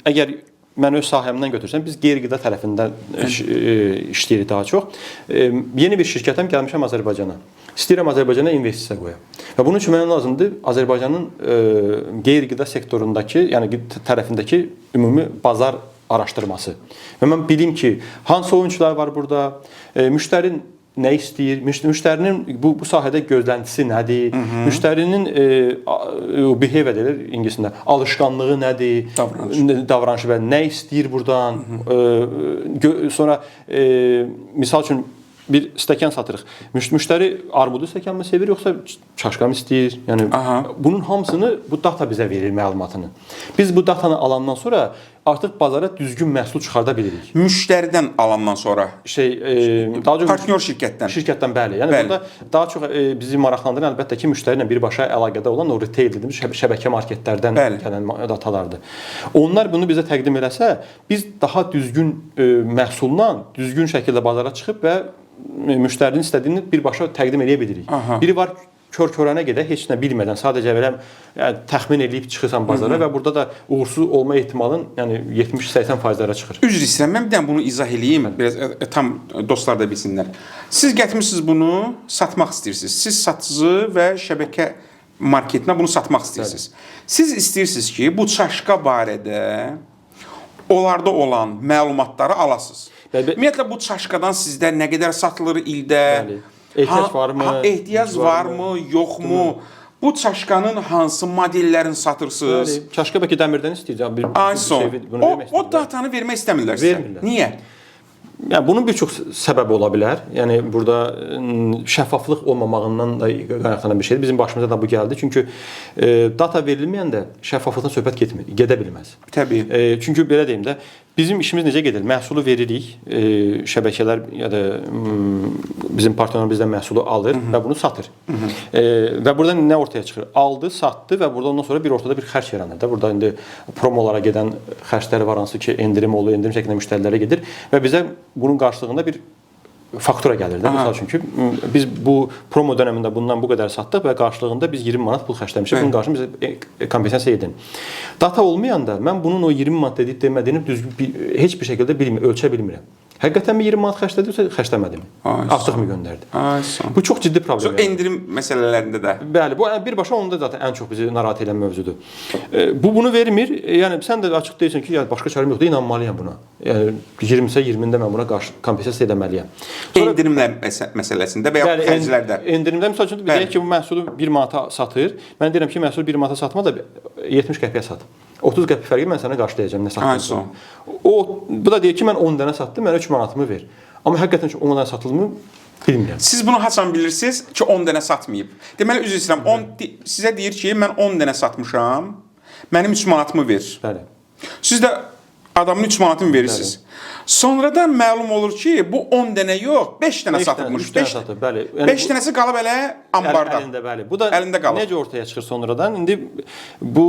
S1: əgər mən öz sahəmdən götürsəm, biz qeyri-qida tərəfində işləyirik daha çox. Yeni bir şirkətəm, gəlmişəm Azərbaycana. İstəyirəm Azərbaycana investisiya qoyam. Və bunun üçün mənə lazımdır Azərbaycanın qeyri-qida sektorundakı, yəni tərəfindəki ümumi bazar araşdırması. Və mən bilim ki, hansı oyunçular var burada, müştərin nə istəyir, müştərinin bu sahədə gözləntisi nədir, müştərinin behavior edilir ingiliscə, alışqanlığı nədir, davranışı və nə istəyir buradan. Sonra misal üçün bir stəkan satırıq. Müştəri armudu stəkan mı sevir, yoxsa çaşqa mı istəyir? Yəni bunun hamısını bu data bizə verir məlumatını. Biz bu datanı alandan sonra artıq bazara düzgün məhsul çıxarda bilirik.
S2: Müştəridən alandan sonra
S1: daha çox
S2: partnyor şirkətdən.
S1: Bəli. Yəni burada daha çox bizi maraqlandıran əlbəttə ki, müştəri ilə birbaşa əlaqədə olan o retail dediyimiz şəbəkə marketlərdən gələn datalardır. Onlar bunu bizə təqdim eləsə, biz daha düzgün məhsulla düzgün şəkildə bazara çıxıb və müştərinin istədiyini birbaşa təqdim edə bilirik. Biri var kör-körənə gedə, heç nə bilmədən, sadəcə belə təxmin edib çıxırsan bazara və burada da uğursuz olma ehtimalın 70-80%-lərə çıxır.
S2: Üzr istəyirəm, mən bir dənə bunu izah eləyim, biraz tam dostlar da bilsinlər. Siz gətirmisiniz bunu, satmaq istəyirsiniz. Siz satıcı və şəbəkə marketinə bunu satmaq istəyirsiniz. Siz istəyirsiniz ki, bu çaşqa barədə onlarda olan məlumatları alasınız. Ümumiyyətlə, bu çaşqadan sizdə nə qədər satılır ildə?
S1: Ehtiyac varmı?
S2: Ehtiyac varmı, yoxmu? Bu çaşqanın hansı modellərini satırsınız?
S1: Çaşqa bəlkə dəmirdən istəyir.
S2: O datanı vermək istəmirlər sizə. Niyə?
S1: Yəni bunun bir çox səbəbi ola bilər. Yəni burada şəffaflıq olmamağından da qaynaqlanan bir şeydir. Bizim başımıza da bu gəldi. Çünki data verilməyəndə şəffaflıqdan söhbət gedə bilməz.
S2: Təbii.
S1: Çünki belə deyim də, bizim işimiz necə gedir? Məhsulu veririk, şəbəkələr ya da bizim partnyorlar bizdən məhsulu alır və bunu satır. Və burada nə ortaya çıxır? Aldı, satdı və burada ondan sonra ortada bir xərc yaranır da. Burada indi promolara gedən xərclər var, hansı ki endirim olur, endirim şəklində müştərilərə gedir və bizə bunun qarşılığında bir faktura gəlir də. Məsəl üçün ki, biz bu promo dövründə bundan bu qədər satdıq və qarşılığında biz 20 manat pul xərcləmişik. Bunun qarşılığında bizə kompensasiya edin. Data olmayanda mən bunun o 20 manat dediyim demədiyini düzgün heç bir şəkildə ölçə bilmirəm. Həqiqətənmi 20 manat xərclədirsə, xərcləmədim. Artıqmı göndərdi? Bu çox ciddi problem.
S2: Endirim məsələlərində də.
S1: Bəli, bu birbaşa onda zaten ən çox bizi narahat edən mövzudur. Bu bunu vermir. Yəni sən də açıq deyirsən ki, ya başqa çarəm yoxdur, inanmalıyam buna. Yəni 20-sə 20-də mən buna qarşı kompensasiya etməliyəm.
S2: Endirimlər məsələsində və ya xərclərdə.
S1: Endirimdə məsəl üçün deyək ki, bu məhsulu 1 manata satır. Mən deyirəm ki, məhsulu 1 manata satma da 70 qəpiyə sat. 30 qəpik fərqi mən sənə qarşılayacağam nə satdın. Bu da deyir ki, mən 10 dənə satdım, mənə 3 manatımı ver. Amma həqiqətən 10 dənə satılmı bilmirəm.
S2: Siz bunu haçan bilirsiniz ki, 10 dənə satmayıb. Deməli üzr istəyirəm, sizə deyir ki, mən 10 dənə satmışam, mənim 3 manatımı ver.
S1: Bəli.
S2: Siz də adamın 3 manatını verirsiniz. Sonradan məlum olur ki, bu 10 dənə yox, 5 dənə satılmış.
S1: 3 dənə satılıb, bəli.
S2: 5 dənəsi qalıb elə ambarda.
S1: Əlində, bəli. Bu da
S2: əlində qalıb.
S1: Necə ortaya çıxır sonradan? İndi bu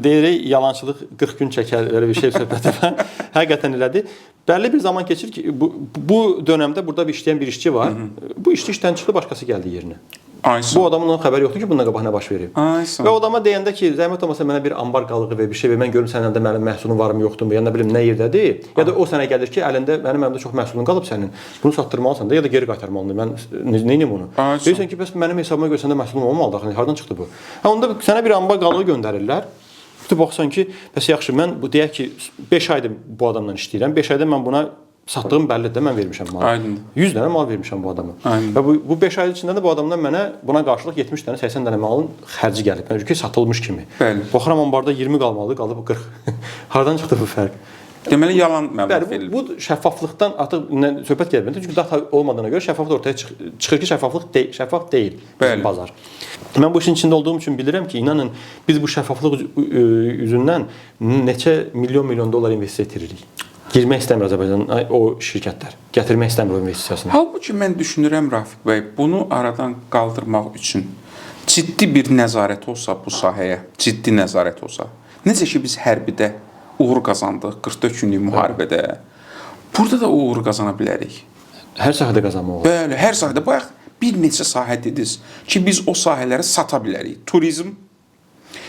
S1: deyirək yalançılıq 40 gün çəkər elə bir şey söhbəti var. Həqiqətən elədir. Bəlli bir zaman keçir ki, bu dövrdə burada işləyən bir işçi var. Bu işçi işdən çıxdı, başqası gəldi yerinə. Bu adamın ondan xəbəri yoxdur ki, bundan qabaq nə baş verib. Və o adama deyəndə ki, zəhmət olmasa mənə bir ambar qalığı ver, bir şey ver, mən görüm sənin əlində mənim məhsulun varmı, yoxdurmu, ya nə bilim nə yerdədir. Ya da o sənə gəlir ki, əlində mənim əlimdə çox məhsulun qalıb sənin. Bunu satdırmalısan da ya da geri qaytarmalıdır. Mən nəyim bunu? Deyirsən ki, bəs mənim hesabıma görə səndə məhsulun olmalıdır. Hardan çıxdı bu? Onda sənə bir ambar qalığı göndərirlər. Tu baxsan ki, bəs yaxşı mən bu deyək ki 5 aydır bu adamla işləyirəm. 5 ayda mən buna satdığım bəllidir, mən vermişəm malı. 100 dənə mal vermişəm bu adama. Və bu 5 ay içində də bu adamdan mənə buna qarşılıq 70 dənə, 80 dənə malın xərci gəlib. Çünki satılmış kimi. Baxıram ambarda 20 qalmalı, qalıb 40. Hardan çıxdı bu fərq?
S2: Deməli yalan məlumat verilir.
S1: Bu şəffaflıqdan artıq söhbət gəlir. Çünki data olmadığına görə şəffaflıq ortaya çıxır ki, şəffaf deyil bazar. Mən bu işin içində olduğum üçün bilirəm ki, inanın biz bu şəffaflıq üzündən neçə milyon dollar investisiya etiririk. Girmək istəmir Azərbaycan o şirkətlər. Gətirmək istəmir o investisiyasını.
S2: Halbuki mən düşünürəm Rafiq bəy, bunu aradan qaldırmaq üçün ciddi bir nəzarət olsa bu sahəyə, ciddi nəzarət olsa. Necə ki biz hərbidə uğur qazandıq 44 günlük müharibədə. Burada da uğur qazana bilərik.
S1: Hər sahədə qazanmaq olar.
S2: Bəli, hər sahədə. Bayaq bir neçə sahə dediniz ki, biz o sahələri sata bilərik. Turizm.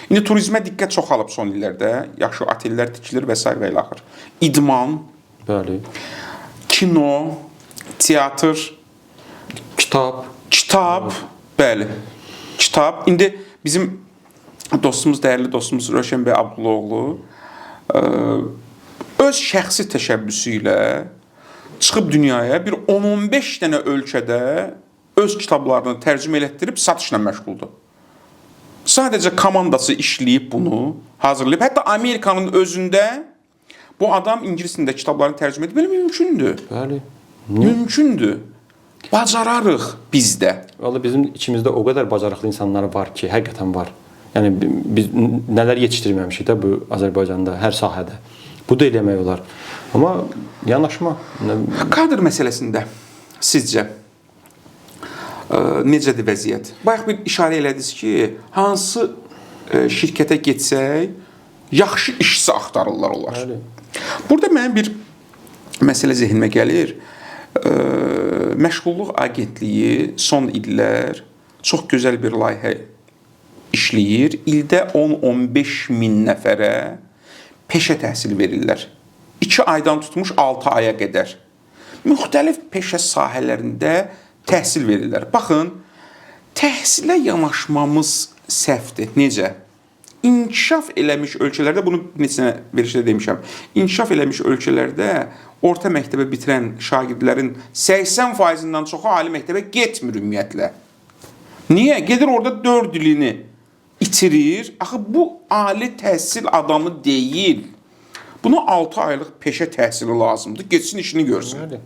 S2: İndi turizmə diqqət çoxalıb son illərdə. Yaxşı otellər tikilir və s. və ilə axır. İdman,
S1: bəli.
S2: Kino, teatr, kitab, bəli. Kitab. İndi bizim dostumuz, dəyərli dostumuz Rövşən bəy Abdullaoğlu öz şəxsi təşəbbüsü ilə çıxıb dünyaya bir 10-15 dənə ölkədə öz kitablarını tərcümə elətdirib satışla məşğuldur. Sadəcə komandası işləyib bunu, hazırlayıb. Hətta Amerikanın özündə bu adam ingilis dilində kitablarını tərcümə edib. Belə mümkündür.
S1: Bəli.
S2: Mümkündür. Bacararıq biz də.
S1: Vallahi bizim içimizdə o qədər bacarıqlı insanlar var ki, həqiqətən var. Yəni biz nələr yetişdirməmişik də bu Azərbaycanda hər sahədə. Bu da eləmək olar. Amma yanaşma.
S2: Kadr məsələsində sizcə necədir vəziyyət? Bayaq bir işarə elədiniz ki, hansı şirkətə getsək, yaxşı işçi axtarırlar onlar.
S1: Bəli.
S2: Burada mənim bir məsələ zehnimə gəlir. Məşğulluq Agentliyi son illər çox gözəl bir layihə işləyir. İldə 10-15 min nəfərə peşə təhsili verirlər. 2 aydan tutmuş 6 aya qədər. Müxtəlif peşə sahələrində təhsil verirlər. Baxın, təhsilə yanaşmamız səhvdir. Necə? İnkişaf eləmiş ölkələrdə, bunu neçə verişdə demişəm, inkişaf eləmiş ölkələrdə orta məktəbə bitirən şagirdlərin 80%-dən çoxu ali məktəbə getmir ümumiyyətlə. Niyə? Gedir orada 4 ilini itirir. Axı bu ali təhsil adamı deyil. Buna 6 aylıq peşə təhsili lazımdır. Getsin işini görsün.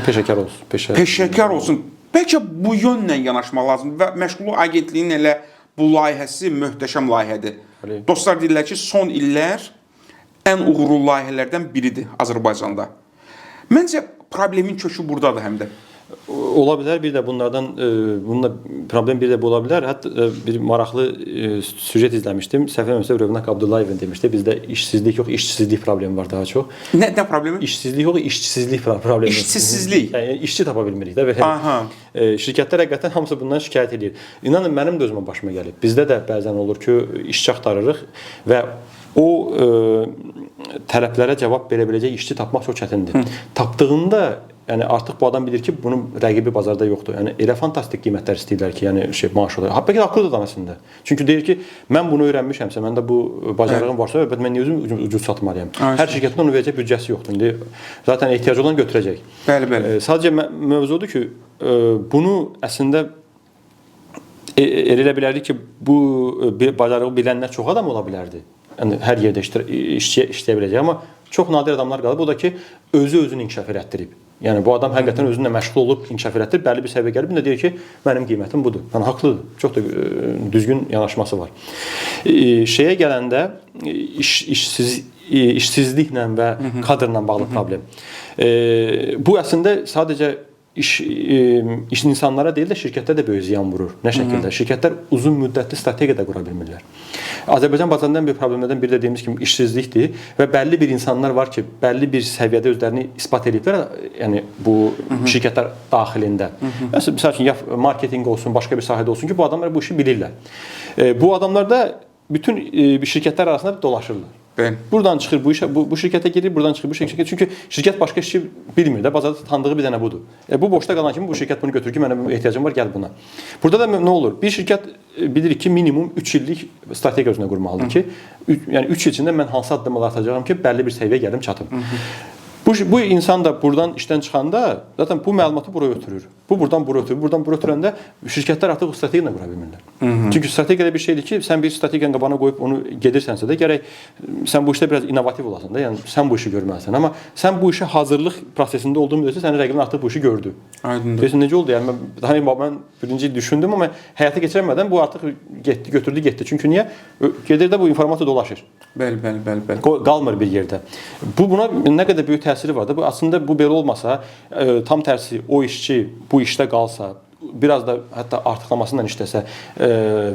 S1: Peşəkar olsun.
S2: Peşəkar olsun. Bəlkə bu yönlə yanaşmaq lazımdır və Məşğulluq Agentliyinin elə bu layihəsi möhtəşəm layihədir. Dostlar deyirlər ki, son illər ən uğurlu layihələrdən biridir Azərbaycanda. Məncə problemin kökü buradadır həm də.
S1: Ola bilər, bir də bunlardan bununla problem bir də bu ola bilər. Hətta bir maraqlı süjet izləmişdim. Səhv etmirəmsə Rövnaq Abdullayevin demişdi. Bizdə işsizlik yox, işçisizlik problemi var daha çox.
S2: Nə problemi?
S1: İşsizlik yox, işçisizlik problemi.
S2: İşsizlik.
S1: Yəni işçi tapa bilmirik də.
S2: Aha.
S1: Şirkətlər həqiqətən hamısı bundan şikayət edir. İnanın mənim də özümə başıma gəlib. Bizdə də bəzən olur ki, işçi axtarırıq və o tələblərə cavab verə biləcək işçi tapmaq çox çətindir. Tapdığında yəni artıq bu adam bilir ki, bunun rəqibi bazarda yoxdur. Yəni elə fantastik qiymətlər istəyirlər ki, yəni maaş olaraq. Bəlkə haqlıdır da əslində. Çünki deyir ki, mən bunu öyrənmişəmsə, məndə bu bacarığım varsa, əlbəttə mən niyə özüm ucuz satmalıyam? Hər şirkətin onu verəcək büdcəsi yoxdur. İndi zaten ehtiyacı olan götürəcək.
S2: Bəli.
S1: Sadəcə mövzudur ki, bunu əslində elə bilərdik ki, bu bacarığı bilənlər çox adam ola bilərdi. Yəni hər yerdə işləyə biləcək, amma çox nadir adamlar qalıb. O da ki, özünü inkişaf elətdirib. Yəni bu adam həqiqətən özünlə məşğul olub inkişaf elətdirib, bəlli bir səviyyəyə gəlib, indi deyir ki, mənim qiymətim budur. Yəni haqlıdır. Çox da düzgün yanaşması var. Şeyə gələndə işsizliklə və kadrla bağlı problem. Bu əslində sadəcə iş insanlara deyil də şirkətlər də böyük ziyan vurur. Nə şəkildə? Şirkətlər uzun müddətli strategiya da qura bilmirlər. Azərbaycan bazarından bir problemlərdən biri dediyimiz kimi işsizlikdir və bəlli bir insanlar var ki, bəlli bir səviyyədə özlərini isbat ediblər, yəni bu şirkətlər daxilində. Məsəl üçün ya marketinq olsun, başqa bir sahədə olsun ki, bu adamlar bu işi bilirlər. Bu adamlar da bütün şirkətlər arasında dolaşırlar. Buradan çıxır bu şirkətə girir, buradan çıxır bu şirkətə. Çünki şirkət başqa işçi bilmir də, bazarda tanıdığı bir dənə budur. Bu boşda qalan kimi bu şirkət bunu götürür ki, mənə ehtiyacım var, gəl buna. Burada da nə olur? Bir şirkət bilir ki, minimum 3 illik strategiya özünə qurmalıdır ki, yəni 3 il içində mən hansı addımlar atacağam ki, bəlli bir səviyyəyə gəlim, çatım. Bu insan da buradan işdən çıxanda zaten bu məlumatı buraya ötürür. Bu buradan bura ötürür. Buradan bura ötürəndə şirkətlər artıq o strategiyanı qura bilmirlər. Çünki strategiya bir şeydir ki, sən bir strategiyanı qabağına qoyub onu gedirsənsə də gərək sən bu işdə biraz innovativ olasan da, yəni sən bu işi görməlisən. Amma sən bu işə hazırlıq prosesində olduğun müddətcə sənin rəqibin artıq bu işi gördü.
S2: Aydındır.
S1: Deyirsən necə oldu? Yəni mən birinci düşündüm, amma həyata keçirəmədən bu artıq götürdü. Çünki niyə? Gedir də bu informasiya dolaşır.
S2: Bəli.
S1: Qalmır bir yerdə. Buna nə qədər böyük təsiri var da. Bu aslında bu belə olmasa, tam tərsi o işçi bu işdə qalsa, biraz da hətta artıqlamasından işləsə,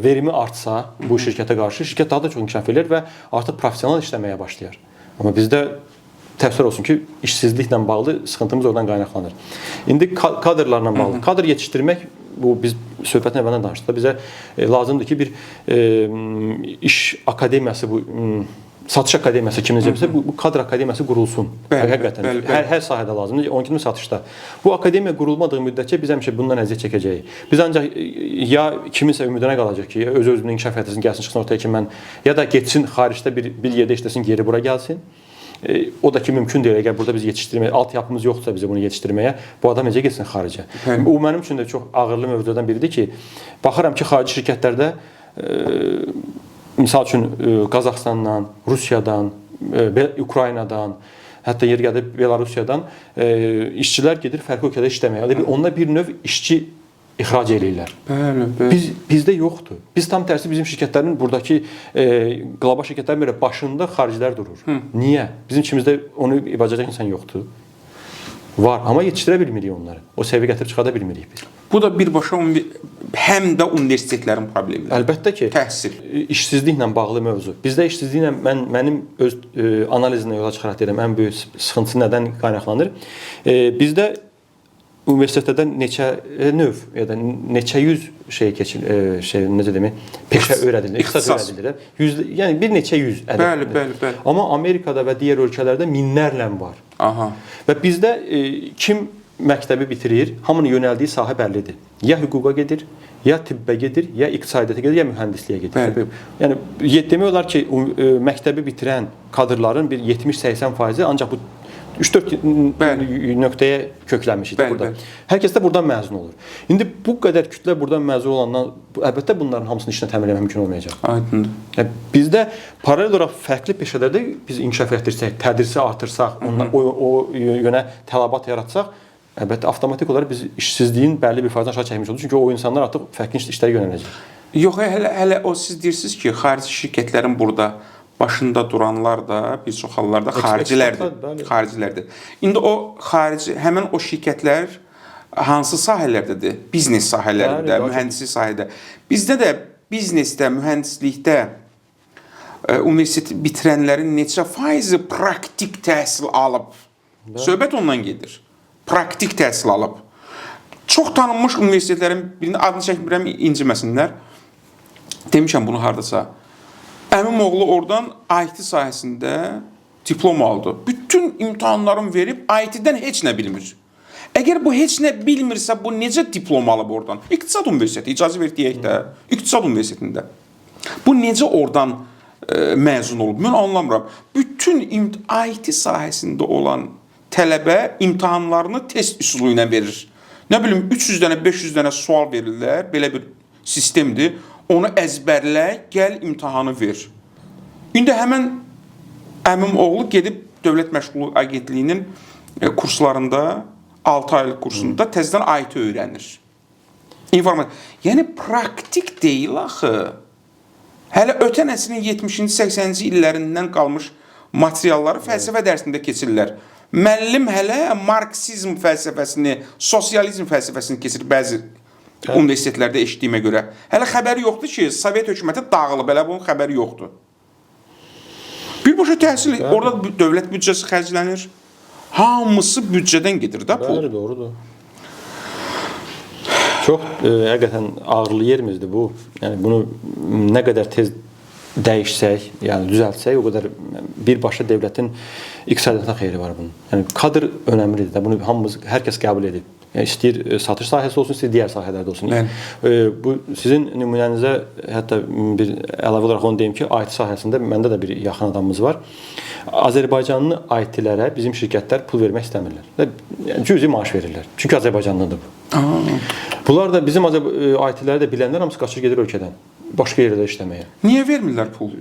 S1: verimi artsa bu şirkətə qarşı, şirkət daha da çox inkişaf edir və artıq professional işləməyə başlayar. Amma bizdə təəssüf olsun ki, işsizliklə bağlı sıxıntımız oradan qaynaqlanır. İndi kadrlarla bağlı. Kadr yetişdirmək, bu biz söhbətin əvvəldən danışdıq. Bizə lazımdır ki, bir iş akademiyası, bu satış akademiyası kimi necəsə bu kadr akademiyası qurulsun. Həqiqətən hər sahədə lazımdır. Onun kimi satışda. Bu akademiya qurulmadığı müddətcə biz həmişə bundan əziyyət çəkəcəyik. Biz ancaq ya kiminsə ümidinə qalacaq ki, öz-özünü inkişaf etsin, gəlsin, çıxsın ortaya ki, mən ya da getsin xaricdə bir yerdə işləsin, geri bura gəlsin. O da ki mümkün deyil. Əgər burada biz yetişdirməyə, altyapımız yoxsa bizə bunu yetişdirməyə, bu adam necə getsin xaricə? O mənim üçün də çox ağırlı mövzulardan biridir ki, baxıram ki, xarici şirkətlərdə misal üçün Qazaxıstandan, Rusiyadan, Ukraynadan, hətta yer gəlib Belarusiyadan işçilər gedir fərqli ölkədə işləməyə. Onlar bir növ işçi ixrac eləyirlər.
S2: Bəli.
S1: Bizdə yoxdur. Biz tam tərsi bizim şirkətlərin buradakı qlobal şirkətlərin belə başında xaricilər durur. Niyə? Bizim içimizdə onu bacacaq insan yoxdur. Var, amma yetişdirə bilmirik onları. O səviyyəyə gətirib çıxarda bilmirik biz.
S2: Bu da birbaşa həm də universitetlərin problemidir.
S1: Əlbəttə ki,
S2: təhsil,
S1: işsizliklə bağlı mövzu. Bizdə işsizliklə mənim öz analizimlə yola çıxaraq deyirəm, ən böyük sıxıntısı nədən qaynaqlanır? Bizdə universitetlərdən neçə növ ya da neçə yüz necə demək, peşə öyrədilir, ixtisas öyrədilir. Yəni bir neçə yüz ədəd.
S2: Bəli.
S1: Amma Amerikada və digər ölkələrdə minlərlə var. Və bizdə kim məktəbi bitirir, hamının yönəldiyi sahə bəllidir. Ya hüquqa gedir, ya tibbə gedir, ya iqtisadiyyata gedir, ya mühəndisliyə gedir. Yəni demək olar ki, məktəbi bitirən kadrların bir 70-80% ancaq bu 3-4 nöqtəyə köklənmiş idi burada. Hər kəs də buradan məzun olur. İndi bu qədər kütlə buradan məzun olandan əlbəttə bunların hamısını işlə təmin etmək mümkün olmayacaq.
S2: Aydındır.
S1: Bizdə paralel olaraq fərqli peşələrdə biz inkişaf etdirsək, tədrisi artırsaq, o yönə tələbat yaratsaq, əlbəttə avtomatik olaraq biz işsizliyin bəlli bir faizini aşağı çəkmiş oluruz. Çünki o insanlar artıq fərqli işlərə yönələcək.
S2: Yox, hələ o siz deyirsiniz ki, xarici şirkətlərin burada başında duranlar da bir çox hallarda xaricilərdir. İndi o xarici həmin o şirkətlər hansı sahələrdədir? Biznes sahələrində,
S1: Bəli, daha çox.
S2: mühəndislik sahədə. Bizdə də biznesdə, mühəndislikdə universitet bitirənlərin neçə faizi praktik təhsil alıb? Söhbət ondan gedir. Praktik təhsil alıb. Çox tanınmış universitetlərin birinin adını çəkmirəm, inciməsinlər. Demişəm bunu hardasa. Əmim oğlu oradan IT sahəsində diplom aldı. Bütün imtahanlarını verib IT-dən heç nə bilmir. Əgər bu heç nə bilmirsə, bu necə diplom alıb oradan? İqtisad Universiteti, icazə ver deyək də, İqtisad Universitetində. Bu necə oradan məzun olub? Mən anlamıram. Bütün IT sahəsində olan tələbə imtahanlarını test üsulu ilə verir. Nə bilim 300 dənə, 500 dənə sual verirlər, belə bir sistemdir. Onu əzbərlə, gəl imtahanı ver. İndi həmən əmim oğlu gedib Dövlət Məşğulluq Agentliyinin kurslarında, 6 aylıq kursunda təzədən IT öyrənir. Yəni praktik deyil axı. Hələ ötən əsrin 70-ci, 80-ci illərindən qalmış materialları fəlsəfə dərsində keçirlər. Müəllim hələ marksizm fəlsəfəsini, sosializm fəlsəfəsini keçir bəzi universitetlərdə eşitdiyimə görə. Hələ xəbəri yoxdur ki, Sovet hökuməti dağılıb, hələ bunun xəbəri yoxdur. Birbaşa təhsil, orada dövlət büdcəsi xərclənir. Hamısı büdcədən gedir də pul.
S1: Bəli, doğrudur. Çox həqiqətən ağırlı yerimizdir bu. Yəni bunu nə qədər tez dəyişsək, yəni düzəltsək, o qədər birbaşa dövlətin iqtisadiyyatına xeyri var bunun. Yəni kadr önəmlidir də. Bunu hamımız, hər kəs qəbul edib. Yəni, istəyir satış sahəsi olsun, istəyir digər sahələrdə olsun. Bu sizin nümunənizə hətta bir əlavə olaraq onu deyim ki, IT sahəsində məndə də bir yaxın adamımız var. Azərbaycanlı IT-lərə bizim şirkətlər pul vermək istəmirlər. Yəni, cüzi maaş verirlər. Çünki Azərbaycanlıdır bu. Bunlar da bizim IT-ləri də bilənlər hamısı qaçır gedir ölkədən. Başqa yerdə işləməyə.
S2: Niyə vermirlər pul?